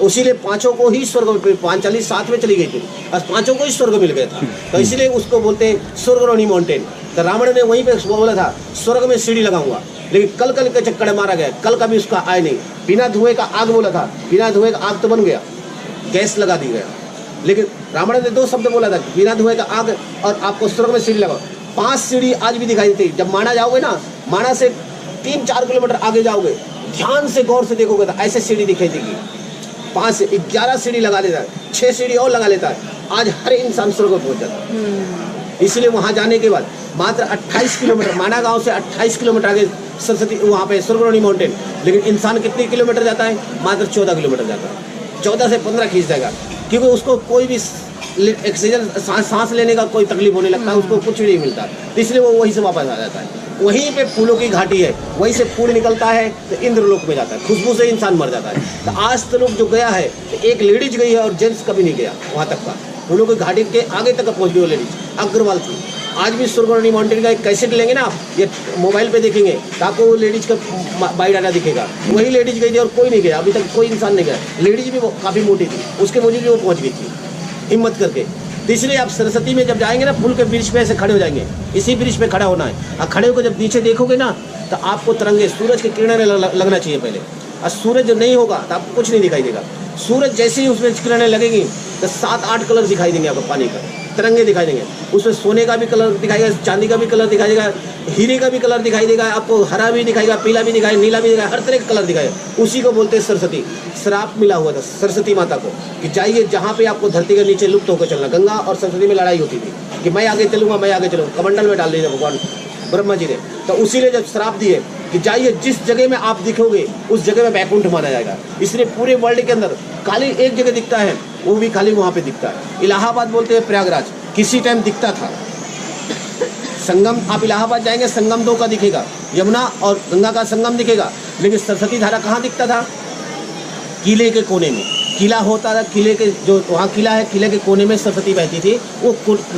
उसीलिए पांचों को ही स्वर्ग में, पांचाली साथ में चली गई थी और पांचों को ही स्वर्ग मिल गया था। तो इसीलिए उसको बोलते हैं स्वर्गरोहिणी माउंटेन। तो रावण ने वहीं पे बोला था स्वर्ग में सीढ़ी लगाऊंगा, लेकिन कल के चक्कर मारा गया, कल का भी उसका आय नहीं। बिना धुएं का आग बोला था, बिना धुएं का आग तो बन गया, गैस लगा दी गया, लेकिन रावण ने 2 शब्द बोला था बिना धुएं का आग और आपको स्वर्ग में सीढ़ी लगाओ। 5 सीढ़ी आज भी दिखाई देती। जब माना जाओगे ना, माना से 3-4 किलोमीटर आगे जाओगे, ध्यान से गौर से देखोगे तो ऐसे सीढ़ी दिखाई देगी। 5 से 11 सीढ़ी लगा देता है, 6 सीढ़ी और लगा लेता है। आज हर इंसान स्वर्ग पहुंच जाता है। इसलिए वहां जाने के बाद मात्र 28 किलोमीटर, माना गांव से 28 किलोमीटर आगे सरस्वती वहां पे स्वर्गरोहिणी माउंटेन, लेकिन इंसान कितने किलोमीटर जाता है? मात्र 14 किलोमीटर जाता है। 14 से 15 खींच जाएगा, क्योंकि उसको कोई भी ऑक्सीजन सांस लेने का कोई तकलीफ होने लगता है, उसको कुछ नहीं मिलता, इसलिए वो वहीं से वापस आ जाता है। वहीं पे फूलों की घाटी है, वहीं से फूल निकलता है तो इंद्रलोक में जाता है, खुशबू से इंसान मर जाता है। तो आज तो लोग जो गया है तो एक लेडीज गई है और जेंट्स कभी नहीं गया वहाँ तक का। फूलों की घाटी के आगे तक पहुँच गई वो लेडीज, अग्रवाल की। आज भी स्वर्गरोहिणी माउंटेन का एक कैसेट लेंगे ना आप, ये मोबाइल पे देखेंगे तो आपको वो लेडीज का बायोडाटा दिखेगा। वही लेडीज गई थी और कोई नहीं गया, अभी तक कोई इंसान नहीं गया। लेडीज भी काफ़ी मोटी थी, उसके वजह से वो पहुँच गई थी हिम्मत करके। तो इसलिए आप सरस्वती में जब जाएंगे ना, फूल के वृक्ष पे ऐसे खड़े हो जाएंगे, इसी वृक्ष पे खड़ा होना है। और खड़े होकर जब नीचे देखोगे ना तो आपको तरंगे सूरज की किरणें लगना चाहिए पहले, और सूरज जब नहीं होगा तो आपको कुछ नहीं दिखाई देगा। सूरज जैसे ही उसमें किरणें लगेंगी तो 7-8 कलर दिखाई देंगे आपको, पानी का तरंगे दिखाई देंगे। उसमें सोने का भी कलर दिखाई देगा, चांदी का भी कलर दिखाई देगा, हीरे का भी कलर दिखाई देगा, आपको हरा भी दिखाएगा, पीला भी दिखाएगा, नीला भी दिखाएगा, हर तरह का कलर दिखाएगा। उसी को बोलते हैं सरस्वती। श्राप मिला हुआ था सरस्वती माता को कि जाइए जहाँ पे आपको धरती के नीचे लुप्त होकर चलना। गंगा और सरस्वती में लड़ाई होती थी कि मैं आगे चलूँगा, मैं आगे चलूँगा, कमंडल में डाल दीजिए भगवान ब्रह्मा जी ने। तो उसी ने जब श्राप दिए कि जाइए जिस जगह में आप दिखोगे उस जगह में बैकुंठ माना जाएगा। इसलिए पूरे वर्ल्ड के अंदर खाली एक जगह दिखता है, वो भी खाली वहाँ पे दिखता है। इलाहाबाद बोलते हैं प्रयागराज, किसी टाइम दिखता था। संगम, आप इलाहाबाद जाएंगे संगम 2 का दिखेगा, यमुना और गंगा का संगम दिखेगा, लेकिन सरस्वती धारा कहाँ दिखता था? किले के कोने में किला होता था, किले के जो वहाँ किला है, किले के कोने में सरस्वती बहती थी, वो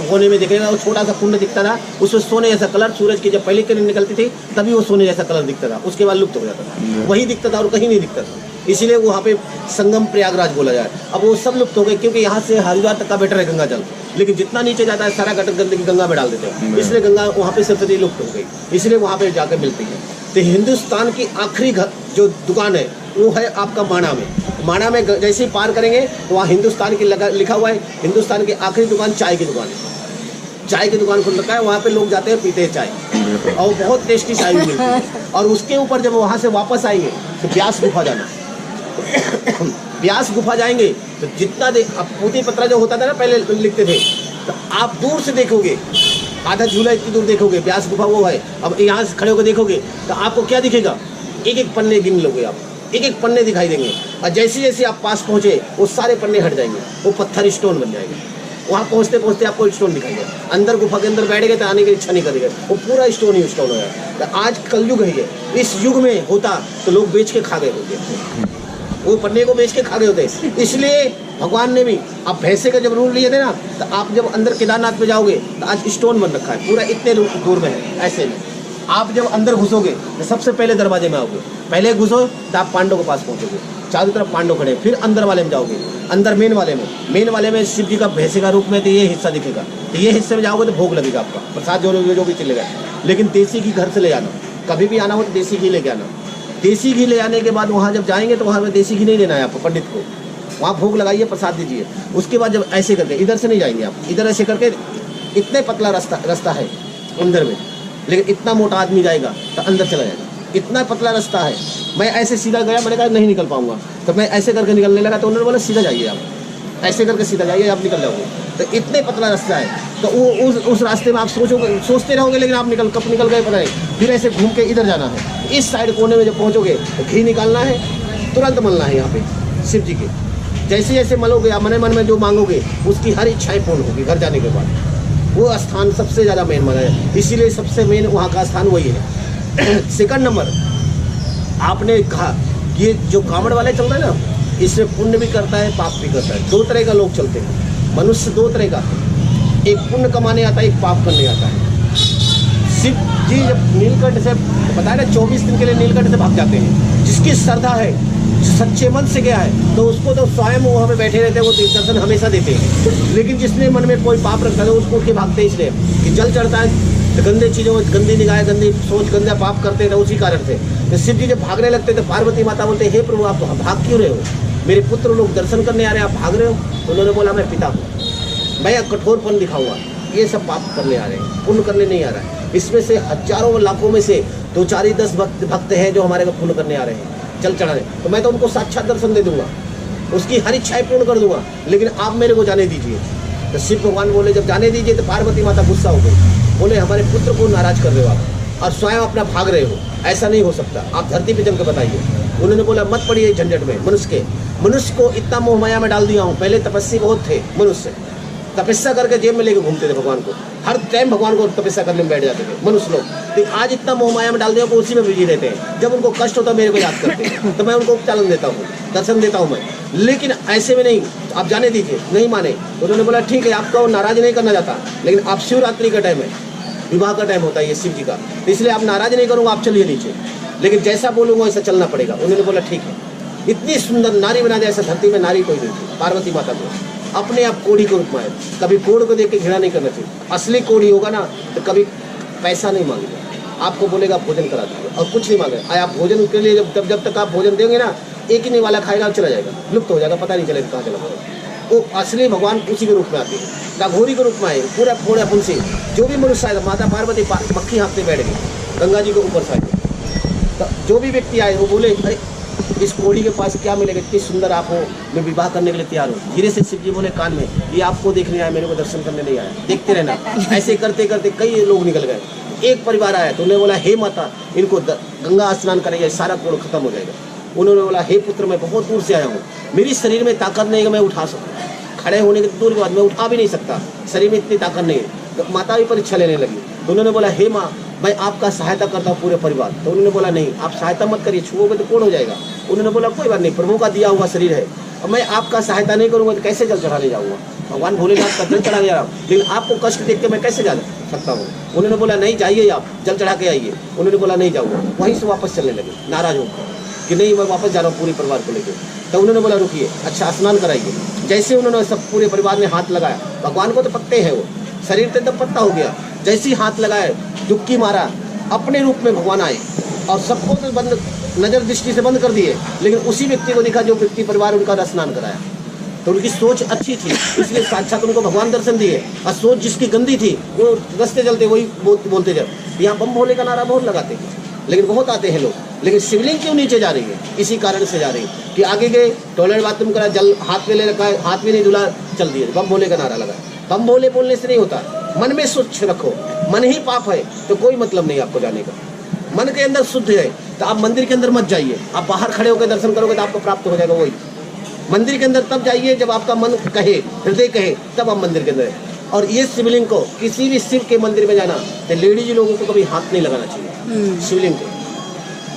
कोने में दिखेगा। वो छोटा सा कुंड दिखता था, उसमें सोने जैसा कलर, सूरज की जब पहले किरण निकलती थी तभी वो सोने जैसा कलर दिखता था, उसके बाद लुप्त हो जाता था। वही दिखता था और कहीं नहीं दिखता था, इसीलिए वहाँ पे संगम प्रयागराज बोला जाए। अब वो सब लुप्त हो गए, क्योंकि यहाँ से हरिद्वार तक का बेटर है गंगा जल, लेकिन जितना नीचे जाता है सारा गंदगी गंगा में डाल देते हैं, इसलिए गंगा वहाँ पे सरस्वती लुप्त हो गई, इसलिए वहाँ पे जाकर मिलती है। तो हिंदुस्तान की आखिरी जो दुकान है वो है आपका माणा में। माणा में जैसे ही पार करेंगे तो वहाँ हिंदुस्तान की लिखा हुआ है, हिंदुस्तान की आखिरी दुकान चाय की दुकान है। चाय की दुकान खुल रखा है, वहाँ पे लोग जाते हैं, पीते हैं चाय, और बहुत टेस्टी चाय भी मिलती है। और उसके ऊपर जब वहाँ से वापस आएंगे तो ब्यास गुफा जाना। ब्यास गुफा जाएंगे तो जितना अब पोती पत्रा जो होता था ना पहले लिखते थे, तो आप दूर से देखोगे, आधा झूला इतनी दूर देखोगे, ब्यास गुफा वो है। अब यहाँ से खड़े होकर देखोगे तो आपको क्या दिखेगा? एक एक पन्ने गिन लोगे आप, एक एक पन्ने दिखाई देंगे, और जैसे जैसे आप पास पहुँचे वो सारे पन्ने हट जाएंगे, वो पत्थर स्टोन बन जाएंगे। वहाँ पहुँचते पहुँचते आपको स्टोन दिखाई देगा, अंदर गुफा के अंदर बैठ गए तो आने की इच्छा नहीं करेगा, वो पूरा स्टोन ही स्टोन हो जाएगा। तो आज कलयुग है ये, इस युग में होता तो लोग बेच के खा गए होते, वो पन्ने को बेच के खा गए होते। इसलिए भगवान ने भी, आप भैंसे का जब रूल लिए थे ना, तो आप जब अंदर केदारनाथ में जाओगे तो आज स्टोन बन रखा है पूरा, इतने दूर में है। ऐसे में आप जब अंदर घुसोगे तो सबसे पहले दरवाजे में आओगे, पहले घुसो तो आप पांडव के पास पहुंचोगे, चारों तरफ पांडव खड़े, फिर अंदर वाले में जाओगे, अंदर मेन वाले में शिव जी का भैंसे का रूप में तो ये हिस्सा दिखेगा, तो ये हिस्से में जाओगे तो भोग लगेगा आपका, प्रसाद जो भी चलेगा। लेकिन देसी घी घर से ले आना, कभी भी आना हो तो देसी घी लेके आना। देसी घी ले आने के बाद वहाँ जब जाएंगे तो वहाँ में देसी घी नहीं लेना है आपको, पंडित को वहाँ भोग लगाइए, प्रसाद दीजिए। उसके बाद जब ऐसे करके, इधर से नहीं जाएंगे आप, इधर ऐसे करके, इतने पतला रास्ता है अंदर में, लेकिन इतना मोटा आदमी जाएगा तो अंदर चला जाएगा, इतना पतला रास्ता है। मैं ऐसे सीधा गया, मैंने कहा नहीं निकल पाऊंगा, तो मैं ऐसे करके निकलने लगा, तो उन्होंने बोला सीधा जाइए आप, ऐसे करके सीधा जाइए, आप निकल जाओगे। तो इतने पतला रास्ता है, तो वो उस रास्ते में आप सोचते रहोगे, लेकिन आप कब निकल गए पता नहीं। फिर ऐसे घूम के इधर जाना है, इस साइड कोने में जब पहुँचोगे तो घी निकालना है, तुरंत मलना है यहाँ पे शिव जी के। जैसे जैसे मलोगे आप, मन में जो मांगोगे उसकी हर इच्छाएं पूर्ण होगी। घर जाने के बाद वो स्थान सबसे ज़्यादा मेन माना है, इसीलिए सबसे मेन वहाँ का स्थान वही है। सेकंड नंबर, आपने कहा ये जो कांवड़ वाले चल रहे हैं ना, इसमें पुण्य भी करता है, पाप भी करता है। दो तरह का लोग चलते हैं, मनुष्य दो तरह का, एक पुण्य कमाने आता है, एक पाप करने आता है। शिव जी जब नीलकंठ से बताया ना 24 दिन के लिए नीलकंठ से भाग जाते हैं, जिसकी श्रद्धा है, सच्चे मन से गया है, तो उसको तो स्वयं वहाँ पे बैठे रहते हैं, वो दर्शन हमेशा देते हैं। लेकिन जिसने मन में कोई पाप रखता है उसको उठ के भागते हैं, इसलिए कि जल चढ़ता है तो गंदे चीज़ों, गंदी निगाहें, गंदी सोच, गंदा पाप करते थे, उसी कारण से। तो शिव जी जब भागने लगते तो पार्वती माता बोलते, हे प्रभु आप भाग क्यों रहे हो, मेरे पुत्र लोग दर्शन करने आ रहे हैं, आप भाग रहे हो। तो उन्होंने बोला मैं पिता हूँ, मैं कठोरपन दिखाऊंगा, ये सब पाप करने आ रहे हैं, पुण्य करने नहीं आ रहा है। इसमें से हजारों लाखों में से 2-4-10 भक्त हैं जो हमारे को पुण्य करने आ रहे हैं, जल चढ़ाने, तो मैं तो उनको साक्षात दर्शन दे दूंगा, उसकी हर इच्छाएं पूर्ण कर दूंगा, लेकिन आप मेरे को जाने दीजिए। तो शिव भगवान बोले जब जाने दीजिए, तो पार्वती माता गुस्सा हो गई, बोले हमारे पुत्र को नाराज कर रहे हो आप और स्वयं अपना भाग रहे हो, ऐसा नहीं हो सकता, आप धरती पे जम के बताइए। उन्होंने बोला मत पड़िए झंझट में, मनुष्य को इतना मोह माया में डाल दिया हूँ। पहले तपस्वी बहुत थे मनुष्य, तपस्या करके जेब में लेके घूमते थे भगवान को, हर टाइम भगवान को तपस्या करने में बैठ जाते थे मनुष्य लोग। तो आज इतना मोह माया में डाल दिया, उसी में बिजी रहते हैं। जब उनको कष्ट होता है मेरे को याद करते हैं, तो मैं उनको उपचालन देता हूँ, दर्शन देता हूँ मैं। लेकिन ऐसे में नहीं, आप जाने दीजिए। नहीं माने, उन्होंने बोला ठीक है, आपको नाराज नहीं करना चाहता, लेकिन आप शिवरात्रि का टाइम है, विवाह का टाइम होता है ये शिव जी का, तो इसलिए आप नाराज नहीं करूँगा, आप चलिए नीचे, लेकिन जैसा बोलूँगा वैसा चलना पड़ेगा। उन्होंने बोला ठीक है। इतनी सुंदर नारी बना दिया, ऐसा धरती में नारी कोई नहीं थी। पार्वती माता को अपने आप कोढ़ी के रूप में आए, कभी कोढ़ को देख के घृणा नहीं करना चाहिए। असली कोढ़ी होगा ना तो कभी पैसा नहीं मांगेगा, आपको बोलेगा भोजन करा दीजिए और कुछ नहीं मांगेगा। आप भोजन के लिए जब तक आप भोजन देंगे ना, एक ही नहीं वाला खाएगा, चला जाएगा, लुप्त हो जाएगा, पता नहीं चलेगा कहाँ चला जाएगा। वो असली भगवान उसी के रूप में आते हैं, डाघोरी के रूप में आए, पूरा फोड़ा फुल से। जो भी मनुष्य आएगा, माता पार्वती मक्खी हाथ बैठ गई गंगा जी के ऊपर से, तो जो भी व्यक्ति आए वो बोले अरे इस कोढ़ी के पास क्या मिलेगा, इतनी सुंदर आप हो, मैं विवाह करने के लिए तैयार हूँ। धीरे से शिव जी बोले कान में, ये आपको देखने आया, मेरे को दर्शन करने नहीं आया, देखते रहना। ऐसे करते करते कई लोग निकल गए। एक परिवार आया तो उन्होंने बोला हे माता, इनको गंगा स्नान करेंगे, सारा कोढ़ खत्म हो जाएगा। उन्होंने बोला हे पुत्र, मैं बहुत दूर से आया हूँ, मेरी शरीर में ताकत नहीं है, मैं उठा सकूँ, खड़े होने के दूर के बाद मैं उठा भी नहीं सकता, शरीर में इतनी ताकत नहीं है। तो माता भी परीक्षा लेने लगी, तो उन्होंने बोला हे माँ, मैं आपका सहायता करता हूँ पूरे परिवार। तो उन्होंने बोला नहीं, आप सहायता मत करिए, छुओगे तो कौन हो जाएगा। उन्होंने बोला कोई बात नहीं, प्रभु का दिया हुआ शरीर है, और मैं आपका सहायता नहीं करूँगा तो कैसे जल चढ़ाने जाऊँगा, भगवान भोलेनाथ का जल चढ़ाने जा रहा हूँ, लेकिन आपको कष्ट देख के मैं कैसे जा सकता हूँ। उन्होंने बोला नहीं जाइए, आप जल चढ़ा के आइए। उन्होंने बोला नहीं जाऊँगा, वहीं से वापस चलने लगे नाराज होकर कि नहीं मैं वापस जा रहा हूँ पूरे परिवार को लेकर। तो उन्होंने बोला रुकिए, अच्छा स्नान कराइए। जैसे उन्होंने सब पूरे परिवार ने हाथ लगाया, भगवान को तो पत्ते हैं, वो शरीर तो एकदम पत्ता हो गया। जैसे ही हाथ लगाए, डुबकी मारा, अपने रूप में भगवान आए और सबको तो बंद, नजर दृष्टि से बंद कर दिए, लेकिन उसी व्यक्ति को दिखा जो व्यक्ति परिवार उनका स्नान कराया। तो उनकी सोच अच्छी थी, इसलिए साक्षात उनको भगवान दर्शन दिए। और सोच जिसकी गंदी थी वो रस्ते चलते वही बोलते जब यहाँ बम भोले का नारा बहुत लगाते हैं, लेकिन बहुत आते हैं लोग, लेकिन शिवलिंग क्यों नीचे जा रही है, इसी कारण से जा रही है कि आगे गए टॉयलेट बाथरूम करा, जल हाथ में ले रखा है, हाथ में नहीं धुला, चल दिए, बम भोले का नारा लगा। बम भोले बोलने से नहीं होता, मन में स्वच्छ रखो, मन ही पाप है तो कोई मतलब नहीं आपको जाने का। मन के अंदर शुद्ध है तो आप मंदिर के अंदर मत जाइए, आप बाहर खड़े होकर दर्शन करोगे तो आपको प्राप्त हो जाएगा। वही मंदिर के अंदर तब जाइए जब आपका मन कहे, हृदय कहे, तब आप मंदिर के अंदर। और ये शिवलिंग को किसी भी शिव के मंदिर में जाना तो लेडीज लोगों को कभी हाथ नहीं लगाना चाहिए। शिवलिंग को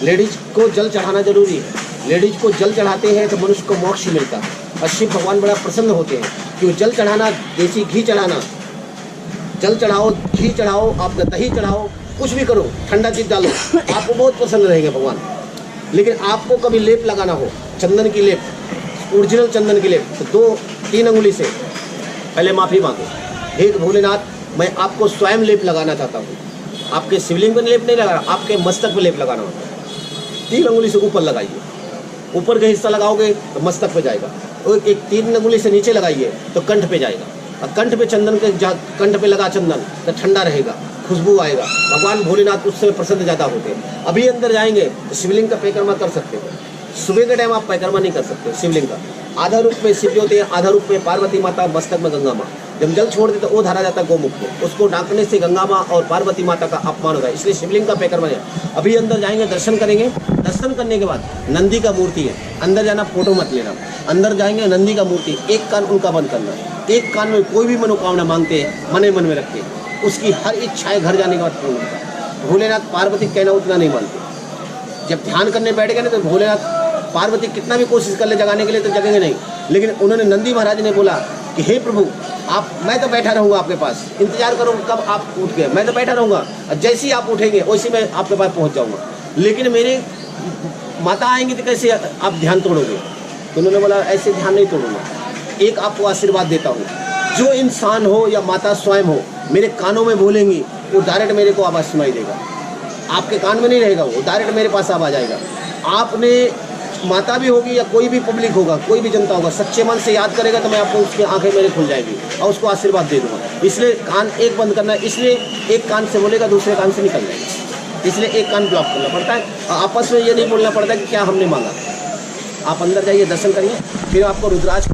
लेडीज को जल चढ़ाना जरूरी है। लेडीज को जल चढ़ाते हैं तो मनुष्य को मोक्ष मिलता है और शिव भगवान बड़ा प्रसन्न होते हैं। क्यों जल चढ़ाना, देसी घी चढ़ाना, जल चढ़ाओ, घी चढ़ाओ, आप दही चढ़ाओ, कुछ भी करो, ठंडा चीज डालो, आपको बहुत प्रसन्न रहेंगे भगवान। लेकिन आपको कभी लेप लगाना हो, चंदन की लेप, ओरिजिनल चंदन की लेप, तो 2-3 अंगुली से पहले माफ़ी मांगो, हे भोलेनाथ मैं आपको स्वयं लेप लगाना चाहता हूँ। आपके शिवलिंग पर लेप नहीं लगाना, आपके मस्तक पर लेप लगाना होता है। 3 अंगुली से ऊपर लगाइए, ऊपर का हिस्सा लगाओगे तो मस्तक पे जाएगा, और 3 अंगुली से नीचे लगाइए तो कंठ पे जाएगा। और कंठ पे चंदन के कंठ पे लगा चंदन तो ठंडा रहेगा, खुशबू आएगा। भगवान भोलेनाथ उससे प्रसन्न ज़्यादा होते हैं। अभी अंदर जाएंगे तो शिवलिंग का परिक्रमा कर सकते हो। सुबह के टाइम आप परिक्रमा नहीं कर सकते शिवलिंग का। आधा रूप में शिव ज्योति है, आधा रूप में पार्वती माता, मस्तक में गंगा माँ। जब जल छोड़ दे तो वो धारा जाता है गौमुख में, उसको डाकने से गंगा माँ और पार्वती माता का अपमान होता है, इसलिए शिवलिंग का परिक्रमा है। अभी अंदर जाएंगे, दर्शन करेंगे, दर्शन करने के बाद नंदी का मूर्ति है, अंदर जाना, फोटो मत लेना। अंदर जाएंगे, नंदी का मूर्ति, एक कान उनका बंद करना, एक कान में कोई भी मनोकामना मांगते हैं मन में रखते हैं, उसकी हर इच्छाएं घर जाने के बाद पूर्ण होता है। भोलेनाथ पार्वती कहना उतना नहीं मानते। जब ध्यान करने बैठ गए ना तो भोलेनाथ पार्वती कितना भी कोशिश कर ले जगाने के लिए तो जगेंगे नहीं। लेकिन उन्होंने नंदी महाराज ने बोला कि हे प्रभु आप, मैं तो बैठा रहूँगा आपके पास, इंतजार करो कब आप उठ गए, मैं तो बैठा रहूँगा, और जैसे ही आप उठेंगे वैसे मैं आपके पास पहुँच जाऊँगा। लेकिन मेरे माता आएंगी तो कैसे आप ध्यान तोड़ोगे? तो उन्होंने बोला ऐसे ध्यान नहीं तोड़ूंगा, एक आपको आशीर्वाद देता हूँ, जो इंसान हो या माता स्वयं हो मेरे कानों में बोलेंगी वो डायरेक्ट मेरे को आवाज़ सुनाई देगा। आपके कान में नहीं रहेगा, वो डायरेक्ट मेरे पास आवाज़ आएगा। आपने माता भी होगी या कोई भी पब्लिक होगा, कोई भी जनता होगा, सच्चे मन से याद करेगा तो मैं आपको उसकी आंखें मेरे खुल जाएगी और उसको आशीर्वाद दे दूँगा। इसलिए कान एक बंद करना है, इसलिए एक कान से बोलेगा दूसरे कान से निकल जाएगा, इसलिए एक कान ब्लॉक करना पड़ता है। और आपस में ये नहीं बोलना पड़ता कि क्या हमने मांगा। आप अंदर जाइए, दर्शन करिए, फिर आपको रुद्राक्ष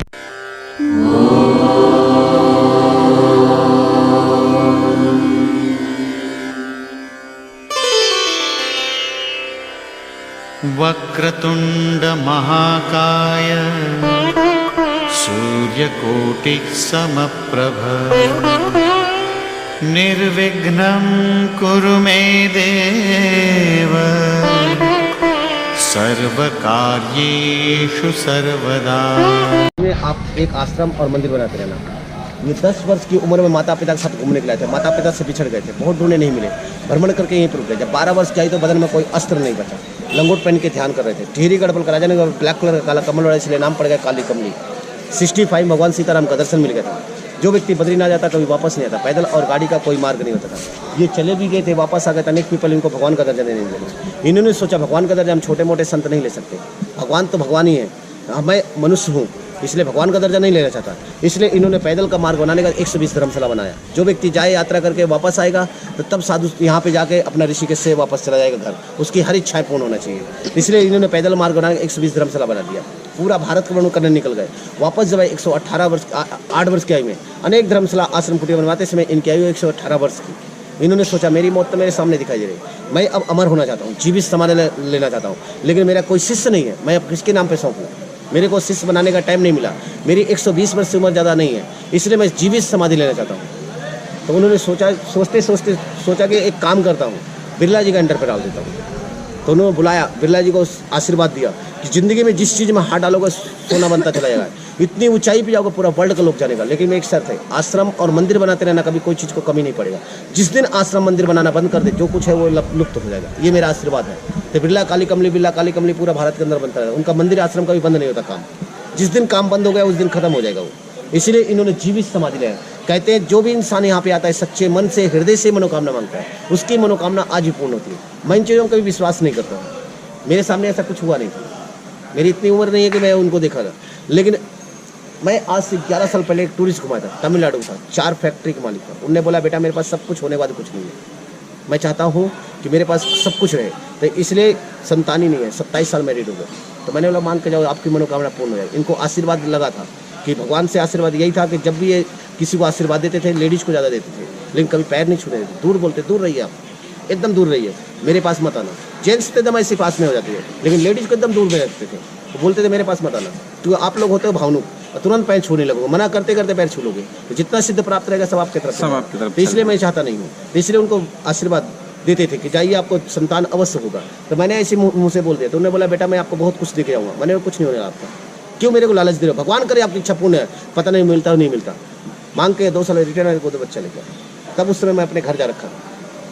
वक्रतुंड महाकाय सूर्यकोटि समप्रभ निर्विघ्नं कुरु मे देव सर्वकार्येषु सर्वदा। आप एक आश्रम और मंदिर बनाते रहना। ये 10 वर्ष की उम्र में माता पिता के साथ घूमने के लाए थे, माता पिता से बिछड़ गए थे, बहुत ढूंढे नहीं मिले, भ्रमण करके यहीं पर रुक गए। जब 12 वर्ष की आई तो बदन में कोई अस्त्र नहीं बचा, लंगोट पहन के ध्यान कर रहे थे। टिहरी गढ़पल का राजा ने ब्लैक कलर का काला कमल वाला, इसलिए नाम पड़ गया काली कमली। 65 भगवान सीताराम का दर्शन मिल गया था। जो व्यक्ति बद्रीनाथ जाता कभी वापस नहीं आता, पैदल और गाड़ी का कोई मार्ग नहीं होता था। ये चले भी गए थे, वापस आ गए थे, अनेक पीपल इनको भगवान का दर्जा नहीं मिला। इन्होंने सोचा भगवान का दर्जा हम छोटे मोटे संत नहीं ले सकते, भगवान तो भगवान ही है, मैं मनुष्य हूँ, इसलिए भगवान का दर्जा नहीं लेना चाहता। इसलिए इन्होंने पैदल का मार्ग बनाने का 120 धर्मशाला बनाया। जो व्यक्ति जाए यात्रा करके वापस आएगा तो तब साधु यहाँ पे जाके अपना ऋषिकेश से वापस चला जाएगा घर, उसकी हर इच्छाएं पूर्ण होना चाहिए। इसलिए इन्होंने पैदल मार्ग बना के 120 धर्मशाला बना दिया। पूरा भारत का वर्णन करने निकल गए। वापस जब 118 वर्ष 8 वर्ष की आयु में अनेक धर्मशाला आश्रम कुटिया बनवाते समय इनकी आयु 118 वर्ष की। इन्होंने सोचा मेरी मौत तो मेरे सामने दिखाई दे रही, मैं अब अमर होना चाहता हूँ, जीवित समाधि लेना चाहता हूँ, लेकिन मेरा कोई शिष्य नहीं है, मैं अब किसके नाम पर सौंपूँ? मेरे को शिष्य बनाने का टाइम नहीं मिला, मेरी 120 वर्ष की उम्र ज़्यादा नहीं है, इसलिए मैं जीवित समाधि लेना चाहता हूँ। तो उन्होंने सोचा कि एक काम करता हूँ, बिरला जी का एंटर पर डाल देता हूँ। तो उन्होंने बुलाया, बिरला जी को आशीर्वाद दिया कि ज़िंदगी में जिस चीज़ में हाथ डालोगे सोना बनता चला जाएगा, इतनी ऊंचाई पे जाओगे पूरा वर्ल्ड का लोग जानेगा। लेकिन मैं एक शर्त है, आश्रम और मंदिर बनाते रहना, कभी कोई चीज़ को कमी नहीं पड़ेगा। जिस दिन आश्रम मंदिर बनाना बंद कर दे, जो कुछ है वो लुप्त हो जाएगा। ये मेरा आशीर्वाद है। तो बिरला काली कमली पूरा भारत के अंदर बनता है। उनका मंदिर आश्रम कभी बंद नहीं होता काम। जिस दिन काम बंद हो गया उस दिन खत्म हो जाएगा वो। इसलिए इन्होंने जीवित समाधि लिया। कहते हैं जो भी इंसान यहाँ पे आता है सच्चे मन से हृदय से मनोकामना मांगता है, उसकी मनोकामना आज ही पूर्ण होती है। मैं इन चीज़ों का भी विश्वास नहीं करता हूँ। मेरे सामने ऐसा कुछ हुआ नहीं था, मेरी इतनी उम्र नहीं है कि मैं उनको देखा था। लेकिन मैं आज से 11 साल पहले एक टूरिस्ट घुमाया था, तमिलनाडु था, 4 फैक्ट्री के मालिक था। उनने बोला बेटा मेरे पास सब कुछ होने के बाद कुछ नहीं है, मैं चाहता हूँ कि मेरे पास सब कुछ रहे, तो इसलिए संतान ही नहीं है। 27 साल मैरिड हो गए। तो मैंने बोला मान के जाओ आपकी मनोकामना पूर्ण हो जाएगी। इनको आशीर्वाद लगा था कि भगवान से आशीर्वाद यही था कि जब भी ये किसी को आशीर्वाद देते थे लेडीज़ को ज़्यादा देते थे, लेकिन कभी पैर नहीं छूने देते, दूर बोलते दूर रहिए आप। एकदम दूर रहिए, मेरे पास मत आना। जेंट्स तो एकदम ऐसे पास में हो जाती है, लेकिन लेडीज़ को एकदम दूर में रखते थे, तो बोलते थे मेरे पास मत आना, तो आप लोग होते हो भावनुक, तुरंत पैर छूने लगोगे, मना करते करते पैर छू लोगे, तो जितना सिद्ध प्राप्त रहेगा सब आपकी तरफ, सब आपकी तरफ। तो इसलिए मैं चाहता नहीं हूँ, तो इसलिए उनको आशीर्वाद देते थे कि जाइए आपको संतान अवश्य होगा। तो मैंने ऐसे मुँह से बोल दिया, तो उन्होंने बोला बेटा मैं आपको बहुत कुछ दे के आऊँगा। मैंने कुछ नहीं होने आपका, क्यों मेरे को लालच दे रहे हो? भगवान करे आपकी इच्छा पूर्ण है, पता नहीं मिलता नहीं मिलता, मांग के 2 साल रिटर्न आने को तो बच्चा लेकर, तब उस समय मैं अपने घर जा रखा।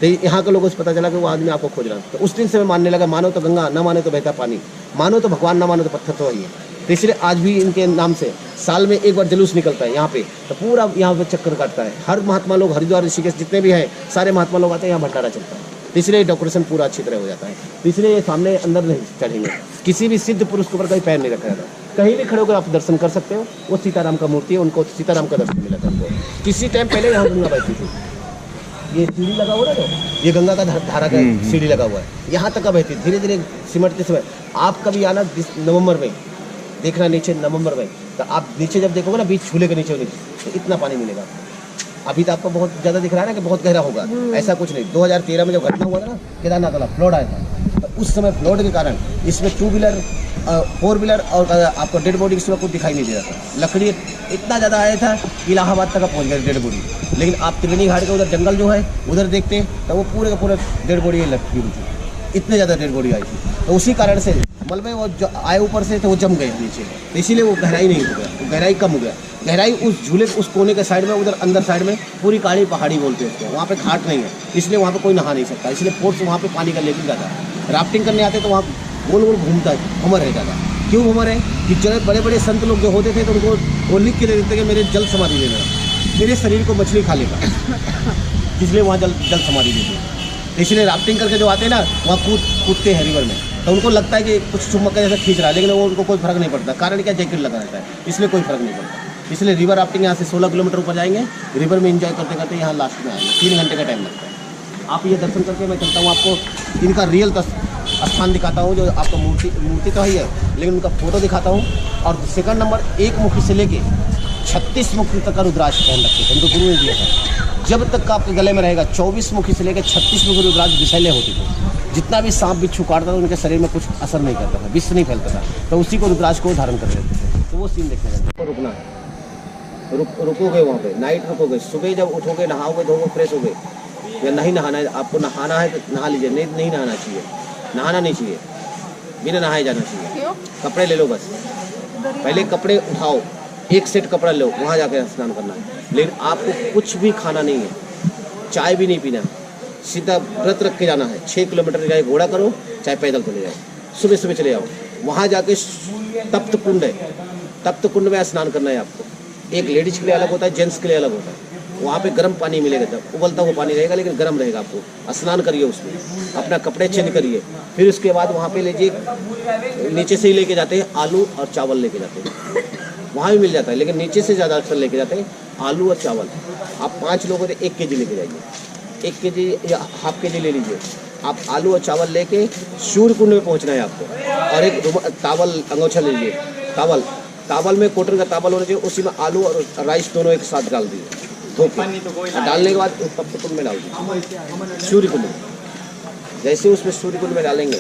तो यहाँ के लोगों से पता चला कि वो आदमी आपको खोज रहा है, तो उस दिन से मैं मानने लगा मानो तो गंगा, ना मानो तो बहता पानी, मानो तो भगवान, ना मानो तो पत्थर तो वही है। तो इसलिए आज भी इनके नाम से साल में एक बार जुलूस निकलता है यहाँ पे, तो पूरा यहाँ पे चक्कर काटता है। हर महात्मा लोग, हरिद्वार ऋषिकेश जितने भी हैं सारे महात्मा लोग आते हैं, यहाँ भंडारा चलता है, तो इसलिए डेकोरेशन पूरा अच्छी तरह हो जाता है। तो इसलिए ये सामने अंदर नहीं चढ़ेंगे, किसी भी सिद्ध पुरुष के ऊपर कहीं पैर नहीं रखा जाता, कहीं भी खड़े होकर आप दर्शन कर सकते हो। वो सीताराम का मूर्ति है, उनको सीताराम का दर्शन मिला था उनको। किसी टाइम पहले यहाँ गंगा बहती थी, ये सीढ़ी लगा हुआ ना, ये गंगा का धारा का सीढ़ी लगा हुआ है, यहाँ तक का बहती, धीरे धीरे सिमटते समय। आप कभी आना नवंबर में, देखना नीचे नवंबर में, तो आप नीचे जब देखोगे ना बीच झूले के नीचे तो इतना पानी मिलेगा। अभी तो आपको बहुत ज़्यादा दिख रहा है ना कि बहुत गहरा होगा, ऐसा कुछ नहीं। 2013 में जब घटना हुआ था ना केदारनाथ वाला, फ्लड आया था, तो उस समय फ्लड के कारण इसमें 2 व्हीलर 4 व्हीलर और आपको डेड बॉडी इसमें कुछ दिखाई नहीं दे रहा था। लकड़ी इतना ज़्यादा आया था कि इलाहाबाद तक पहुँच गया डेड बॉडी। लेकिन आप त्रिवेणी घाट के उधर जंगल जो है उधर देखते तो वो पूरे का पूरा डेड बॉडी लटकी हुई थी, इतने ज़्यादा डेड बॉडी आई थी। तो उसी कारण से मलबे वो जो आए ऊपर से तो वो जम गए नीचे, तो इसीलिए वो गहराई नहीं हो गया, वो गहराई कम हो गया। गहराई उस झूले उस कोने के साइड में, उधर अंदर साइड में पूरी काली पहाड़ी बोलते हैं उसको, वहाँ पे घाट नहीं है, इसलिए वहाँ पे कोई नहा नहीं सकता। इसलिए फोर्स वहाँ पे पानी का लेकिन जाता है। राफ्टिंग करने आते तो वहाँ गोल गोल घूमता है, घूमर रह जाता। क्यों घूमर है कि जो बड़े बड़े संत लोग जो होते थे तो उनको वो लिख के दे देते कि मेरे जल समाधि देना, मेरे शरीर को मछली खा लेगा, इसलिए वहाँ जल समाधि देते हैं। इसलिए राफ्टिंग करके जो आते हैं ना वहाँ कूदते हैं रिवर में, तो उनको लगता है कि कुछ चुम्बक का जैसा खींच रहा है, लेकिन वो उनको कोई फर्क नहीं पड़ता। कारण क्या, जैकेट लगा रहता है, इसलिए कोई फर्क नहीं पड़ता। इसलिए रिवर राफ्टिंग यहाँ से 16 किलोमीटर ऊपर जाएंगे, रिवर में एंजॉय करते करते यहाँ लास्ट में आएंगे, 3 घंटे का टाइम लगता है। आप ये दर्शन करके मैं चलता हूँ, आपको इनका रियल स्थान दिखाता हूँ, जो आपका मूर्ति तो ही है, लेकिन उनका फोटो दिखाता हूँ। और सेकंड नंबर, 1 मुखी से लेके 36 मुखी तक का रुद्राक्ष पहन रखे थे, उनको गुरु ने दिया था। जब तक का आपके गले में रहेगा, 24 मुखी से लेकर 36 मुखी रुद्राक्ष विषैले होते थे। जितना भी सांप बिच्छू काटता था उनके शरीर में कुछ असर नहीं करता था, विष नहीं फैलता था, तो उसी को रुद्राक्ष को धारण कर लेते थे। तो वो सीन देखने का रुकना है, रुकोगे वहाँ पे, नाइट रुकोगे, सुबह जब उठोगे, नहाओगे, धोगे, फ्रेश होगे, या नहीं नहाना है आपको, नहाना है तो नहा लीजिए, नहीं नहाना चाहिए, नहाना नहीं चाहिए, बिना नहाए जाना चाहिए। कपड़े ले लो बस, पहले कपड़े उठाओ, 1 सेट कपड़ा लो, वहाँ जाकर स्नान करना है। लेकिन आपको कुछ भी खाना नहीं है, चाय भी नहीं पीना, सीधा व्रत रख के जाना है। 6 किलोमीटर जाए घोड़ा करो, चाहे पैदल चले जाओ, सुबह सुबह चले जाओ, वहाँ जाके तप्त कुंड है, तप्त कुंड में स्नान करना है आपको। एक लेडीज के लिए अलग होता है, जेंट्स के लिए अलग होता है। वहाँ पे गर्म पानी मिलेगा, जब उबलता हुआ पानी रहेगा, लेकिन गर्म रहेगा। आपको स्नान करिए उसमें, अपना कपड़े चेंज करिए, फिर उसके बाद वहाँ पे लीजिए, नीचे से ही लेके जाते हैं आलू और चावल लेके जाते हैं, वहाँ भी मिल जाता है, लेकिन नीचे से ज़्यादा अक्सर लेके जाते हैं आलू और चावल। आप 5 लोगों से 1 केजी लेके जाइए, 1 केजी या हाफ केजी ले लीजिए। आप आलू और चावल लेके सूर्य कुंड में पहुँचना है आपको। और एक तावल अंगोछा लीजिए, तावल में कॉटन का तावल होना चाहिए, उसी में आलू और राइस दोनों एक साथ डाल दीजिए, धो के डालने के बाद तप्त कुंड में डाल दीजिए, सूर्य कुंड में। जैसे उसमें सूर्य कुंड में डालेंगे,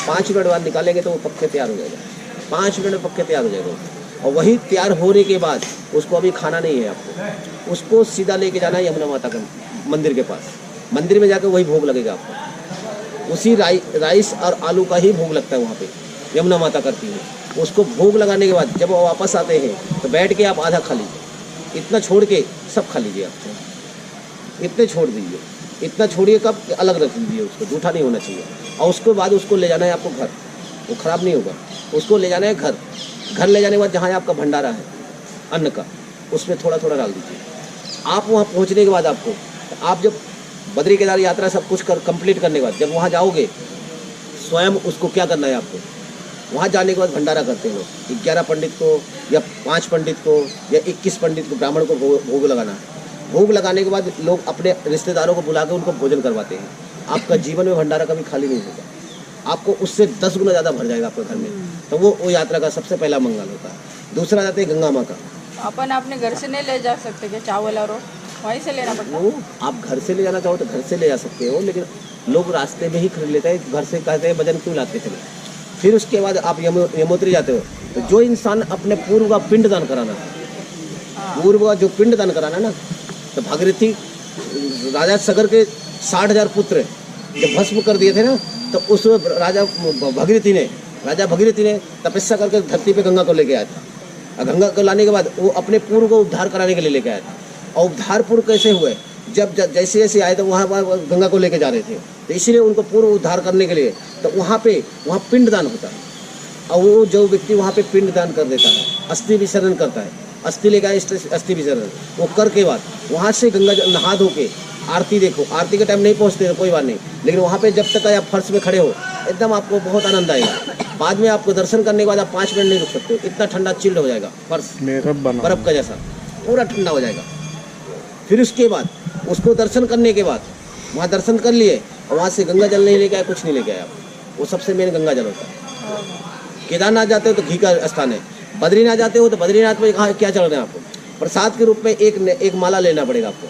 5 मिनट बाद निकालेंगे तो वो पक्के तैयार हो जाएगा, 5 मिनट में पक्के तैयार हो जाएगा। और वही तैयार होने के बाद उसको अभी खाना नहीं है आपको, उसको सीधा लेके जाना है यमुना माता के मंदिर के पास। मंदिर में जाकर वही भोग लगेगा आपको, उसी राइस और आलू का ही भोग लगता है वहाँ पे, यमुना माता करती है। उसको भोग लगाने के बाद जब वो वापस आते हैं तो बैठ के आप आधा खा लीजिए, इतना छोड़ के सब खा लीजिए। आप इतने छोड़ दीजिए, इतना छोड़िए कब, अलग रख दीजिए उसको, जूठा नहीं होना चाहिए। और उसके बाद उसको ले जाना है आपको घर, वो ख़राब नहीं होगा, उसको ले जाना है घर। घर ले जाने के बाद जहाँ आपका भंडारा है अन्न का, उसमें थोड़ा थोड़ा डाल दीजिए। आप वहाँ पहुँचने के बाद आपको, आप जब बद्री केदार यात्रा सब कुछ कंप्लीट करने के बाद जब वहाँ जाओगे, स्वयं उसको क्या करना है आपको, वहाँ जाने के बाद भंडारा करते हैं लोग। 11 पंडित को या 5 पंडित को या 21 पंडित को, ब्राह्मण को भोग लगाना है। भोग लगाने के बाद लोग अपने रिश्तेदारों को बुला के उनको भोजन करवाते हैं। आपका जीवन में भंडारा कभी खाली नहीं होगा, आपको उससे 10 गुना ज़्यादा भर जाएगा आपके घर में। तो वो यात्रा का सबसे पहला मंगल होता है। दूसरा जाते हैं गंगा माँ का। अपन अपने घर से नहीं ले जा सकते क्या चावल और वहीं से लेना पड़ता है? वो आप घर से ले जाना चाहो तो घर से ले जा सकते हो, लेकिन लोग रास्ते में ही खरीद लेते हैं, घर से कहते हैं वजन क्यों लाते चले। फिर उसके बाद आप यमुनोत्री जाते हो तो जो इंसान अपने पूर्व का पिंड दान कराना, पूर्व का जो पिंड दान कराना ना, तो भागीरथी राजा सगर के 60,000 पुत्र जब भस्म कर दिए थे ना, तो उस राजा भगीरथी ने तपस्या करके धरती पे गंगा को लेके आया था। और गंगा को लाने के बाद वो अपने पूर्व को उद्धार कराने के लिए लेके आया था। और उद्धार पूर्व कैसे हुए, जब जैसे जैसे आए तो वहाँ गंगा को लेके जा रहे थे, तो इसीलिए उनको पूर्व उद्धार करने के लिए तो वहाँ पिंड दान होता है। और वो जो व्यक्ति वहाँ पे पिंड दान कर देता है, अस्थि विसर्जन करता है, अस्थि लेकर अस्थि विसर्जन वो करके बाद वहाँ से गंगा नहा धो के आरती देखो। आरती के टाइम नहीं पहुँचते कोई बात नहीं, लेकिन वहाँ पे जब तक आप फर्श में खड़े हो एकदम आपको बहुत आनंद आएगा। बाद में आपको दर्शन करने के बाद आप 5 मिनट नहीं रुक सकते, इतना ठंडा चिल्ड हो जाएगा फर्श, बर्फ का जैसा पूरा ठंडा हो जाएगा। फिर उसके बाद उसको दर्शन करने के बाद वहाँ दर्शन कर लिए और वहाँ से गंगा जल नहीं लेके आए, कुछ नहीं लेके आए आप, वो सबसे मेन गंगा जल होता है। केदारनाथ जाते हो तो घी का स्थान है, बद्रीनाथ जाते हो तो बद्रीनाथ में क्या चल रहे हैं आपको, प्रसाद के रूप में एक माला लेना पड़ेगा आपको।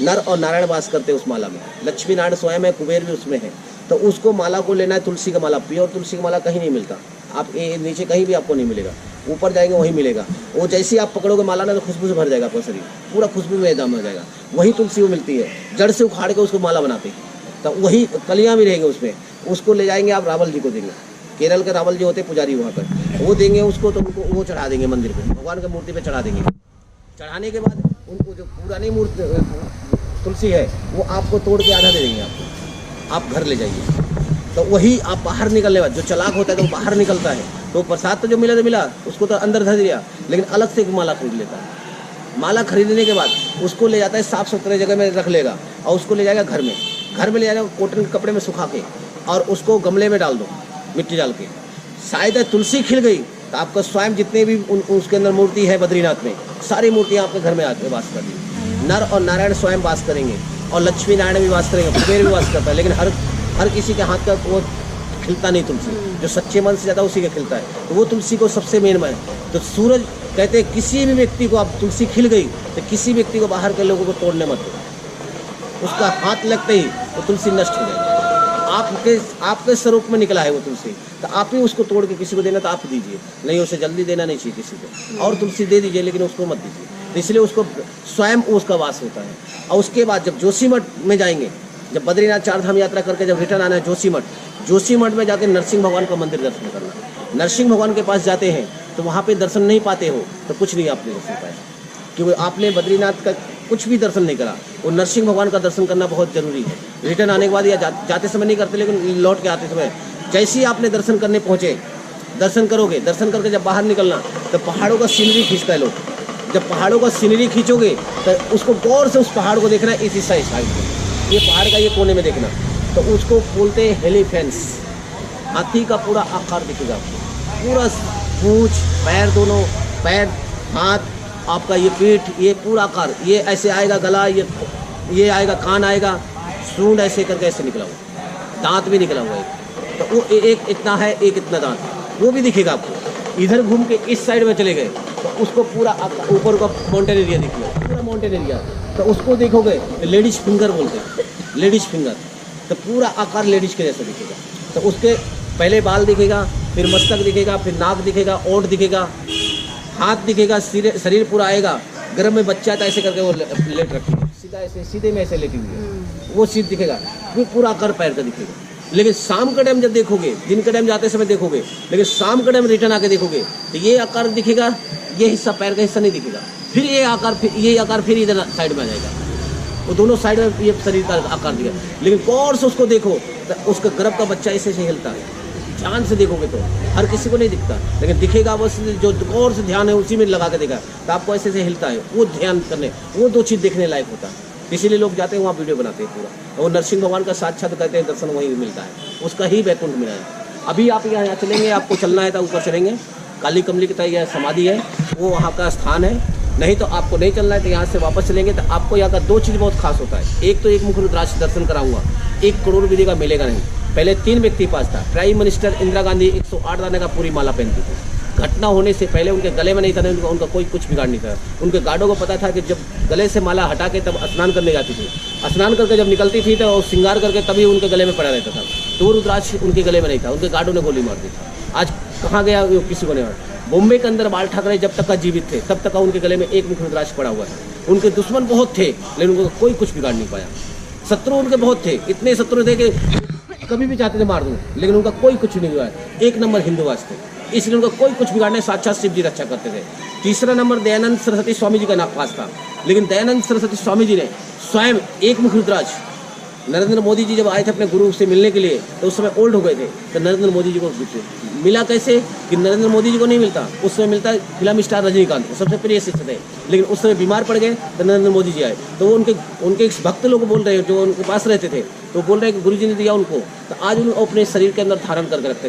नर और नारायण वास करते हैं उस माला में, लक्ष्मी नारायण स्वयं है, कुबेर भी उसमें है, तो उसको माला को लेना है। तुलसी का माला, प्योर तुलसी का माला कहीं नहीं मिलता, आप नीचे कहीं भी आपको नहीं मिलेगा, ऊपर जाएंगे वहीं मिलेगा। वो जैसे ही आप पकड़ोगे माला ना तो खुशबू से भर जाएगा आपका शरीर, पूरा खुशबू में एकदम हो जाएगा। वही तुलसी वो मिलती है, जड़ से उखाड़ के उसको माला बनाते हैं, तो वही कलियाँ भी रहेंगे उसमें। उसको ले जाएंगे आप रावल जी को देंगे, केरल के रावल जी होते पुजारी वहाँ पर, वो देंगे उसको, तो उनको वो चढ़ा देंगे मंदिर पे, भगवान की मूर्ति पे चढ़ा देंगे। चढ़ाने के बाद उनको जो पुरानी मूर्ति तुलसी है वो आपको तोड़ के आधा दे देंगे आपको, आप घर ले जाइए। तो वही आप बाहर निकलने बाद जो चलाक होता है तो वो बाहर निकलता है, तो प्रसाद तो जो मिला तो मिला, उसको तो अंदर धर दिया, लेकिन अलग से एक माला खरीद लेता है। माला खरीदने के बाद उसको ले जाता है साफ सुथरे जगह में रख लेगा और उसको ले जाएगा घर में ले जाएगा कॉटन के कपड़े में सुखा के, और उसको गमले में डाल दो मिट्टी डाल के। शायद तुलसी खिल गई तो आपका स्वयं जितने भी उसके अंदर मूर्ति है बद्रीनाथ में, सारी मूर्तियाँ आपके घर में आके वास कर दी। नर और नारायण स्वयं वास करेंगे और लक्ष्मी नारायण भी वास करेंगे, कुबेर भी वास करता है, लेकिन हर किसी के हाथ का वो खिलता नहीं तुलसी, जो सच्चे मन से ज़्यादा उसी का खिलता है, तो वो तुलसी को सबसे मेन मन। तो सूरज कहते हैं किसी भी व्यक्ति को आप तुलसी खिल गई तो किसी व्यक्ति को बाहर के लोगों को तोड़ने मत दो, उसका हाथ लगते ही वो तुलसी नष्ट हो जाएगी। आपके स्वरूप में निकला है वो तुलसी, तो आप ही उसको तोड़ के किसी को देना तो आप दीजिए, नहीं उसे जल्दी देना नहीं चाहिए किसी को, और तुलसी दे दीजिए लेकिन उसको मत दीजिए। तो इसलिए उसको स्वयं उसका वास होता है। और उसके बाद जब जोशीमठ में जाएंगे, जब बद्रीनाथ 4 धाम यात्रा करके जब रिटर्न आना है जोशीमठ में जाके नरसिंह भगवान का मंदिर दर्शन करना। नरसिंह भगवान के पास जाते हैं तो वहाँ पे दर्शन नहीं पाते हो तो कुछ नहीं आपने दर्शन पाया, क्योंकि आपने बद्रीनाथ का कुछ भी दर्शन नहीं करा। वो नरसिंह भगवान का दर्शन करना बहुत जरूरी है। रिटर्न आने के बाद या जाते समय नहीं करते, लेकिन लौट के आते समय जैसे ही आपने दर्शन करने पहुँचे, दर्शन करोगे, दर्शन करके जब बाहर निकलना तो पहाड़ों का सीनरी खींचता है लोग। जब पहाड़ों का सीनरी खींचोगे तो उसको गौर से उस पहाड़ को देखना, इस साइड ये पहाड़ का ये कोने में देखना, तो उसको बोलते हैं हेलीफेंस। हाथी का पूरा आकार दिखेगा आपको, पूरा पूंछ, पैर, दोनों पैर, हाथ, आपका ये पीठ, ये पूरा आकार, ये ऐसे आएगा गला, ये आएगा कान आएगा, सूंड ऐसे करके ऐसे निकला हुआ, दांत भी निकला हुआ है। तो वो एक इतना है, एक इतना दांत, वो भी दिखेगा आपको। इधर घूम के इस साइड में चले गए तो उसको पूरा ऊपर का माउंटेन एरिया दिखेगा, पूरा माउंटेन एरिया, तो उसको देखोगे लेडीज फिंगर बोलते हैं, लेडीज फिंगर, तो पूरा आकार लेडीज के जैसा दिखेगा। तो उसके पहले बाल दिखेगा, फिर मस्तक दिखेगा, फिर नाक दिखेगा, ओंठ दिखेगा, हाथ दिखेगा, शरीर पूरा आएगा। गर्भ में बच्चा था ऐसे करके वो लेट रखी है, सीधा ऐसे सीधे में ऐसे लेटी हुई है, वो सीध दिखेगा, फिर पूरा आकार पैर का दिखेगा। लेकिन शाम के टाइम जब देखोगे, दिन के टाइम जाते समय देखोगे, लेकिन शाम के टाइम रिटर्न आके देखोगे तो ये आकार दिखेगा, ये हिस्सा पैर का हिस्सा नहीं दिखेगा, फिर ये आकार फिर इधर साइड में आ जाएगा, वो दोनों साइड में ये शरीर का आकार दिखेगा। लेकिन गौर से उसको देखो तो उसका गर्भ का बच्चा ऐसे से हिलता है, ध्यान से देखोगे तो हर किसी को नहीं दिखता, लेकिन दिखेगा वो जो गौर से ध्यान है उसी में लगा के देखा तो आपको ऐसे से हिलता है, वो ध्यान करने, वो 2 चीज़ देखने लायक होता है। इसीलिए लोग जाते हैं वहाँ वीडियो बनाते हैं पूरा। वो नरसिंह भगवान का साक्षात कहते हैं दर्शन वहीं मिलता है, उसका ही वैकुंठ मिला है। अभी आप यहाँ चलेंगे, आपको चलना है तो ऊपर चलेंगे, काली कमली की तरह यह समाधि है, वो वहाँ का स्थान है। नहीं तो आपको नहीं चलना है तो यहाँ से वापस चलेंगे तो आपको यहाँ का 2 चीज़ बहुत खास होता है। एक तो एक मुख रुद्राक्ष दर्शन कराऊंगा, 1 करोड़ विधि का मिलेगा नहीं। पहले 3 व्यक्ति पास था, प्राइम मिनिस्टर इंदिरा गांधी 108 दाने का पूरी माला पहनती थी, घटना होने से पहले उनके गले में नहीं था, उनका कोई कुछ बिगाड़ नहीं था। उनके गार्डों को पता था कि जब गले से माला हटा के तब स्नान करने जाती थी, स्नान करके जब निकलती थी तो श्रृंगार करके तभी उनके गले में पड़ा रहता था। तो वो रुद्राक्ष उनके गले में नहीं था, उनके गार्डों ने गोली मार दी थी। आज कहाँ गया वो किसी को नहीं मारा। बॉम्बे के अंदर बाल ठाकरे जब तक का जीवित थे तब तक का उनके गले में एक मुख रुद्राक्ष पड़ा हुआ है। उनके दुश्मन बहुत थे लेकिन उनको कोई कुछ बिगाड़ नहीं पाया। शत्रु उनके बहुत थे, इतने शत्रु थे कि कभी भी चाहते थे मार दूं, लेकिन उनका कोई कुछ नहीं हुआ। एक नंबर हिंदूवास थे, इसलिए उनका कोई कुछ बिगाड़ने साक्षात शिव जी रक्षा करते थे। तीसरा नंबर दयानंद सरस्वती स्वामी जी का नापास था, लेकिन दयानंद सरस्वती स्वामी जी ने स्वयं एक मुख रुद्राक्ष, नरेंद्र मोदी जी जब आए थे अपने गुरु से मिलने के लिए तो उस समय ओल्ड हो गए थे, तो नरेंद्र मोदी जी को मिला कैसे कि नरेंद्र मोदी जी को नहीं मिलता, उस समय मिलता फिल्म स्टार रजनीकांत को, सबसे प्रिय शिष्य थे, लेकिन उस समय बीमार पड़ गए तो नरेंद्र मोदी जी आए। तो वो उनके भक्त लोग बोल रहे हैं जो उनके पास रहते थे, तो बोल रहे हैं कि गुरु जी ने दिया उनको, तो आज उन्होंने अपने शरीर के अंदर धारण करके रखते थे।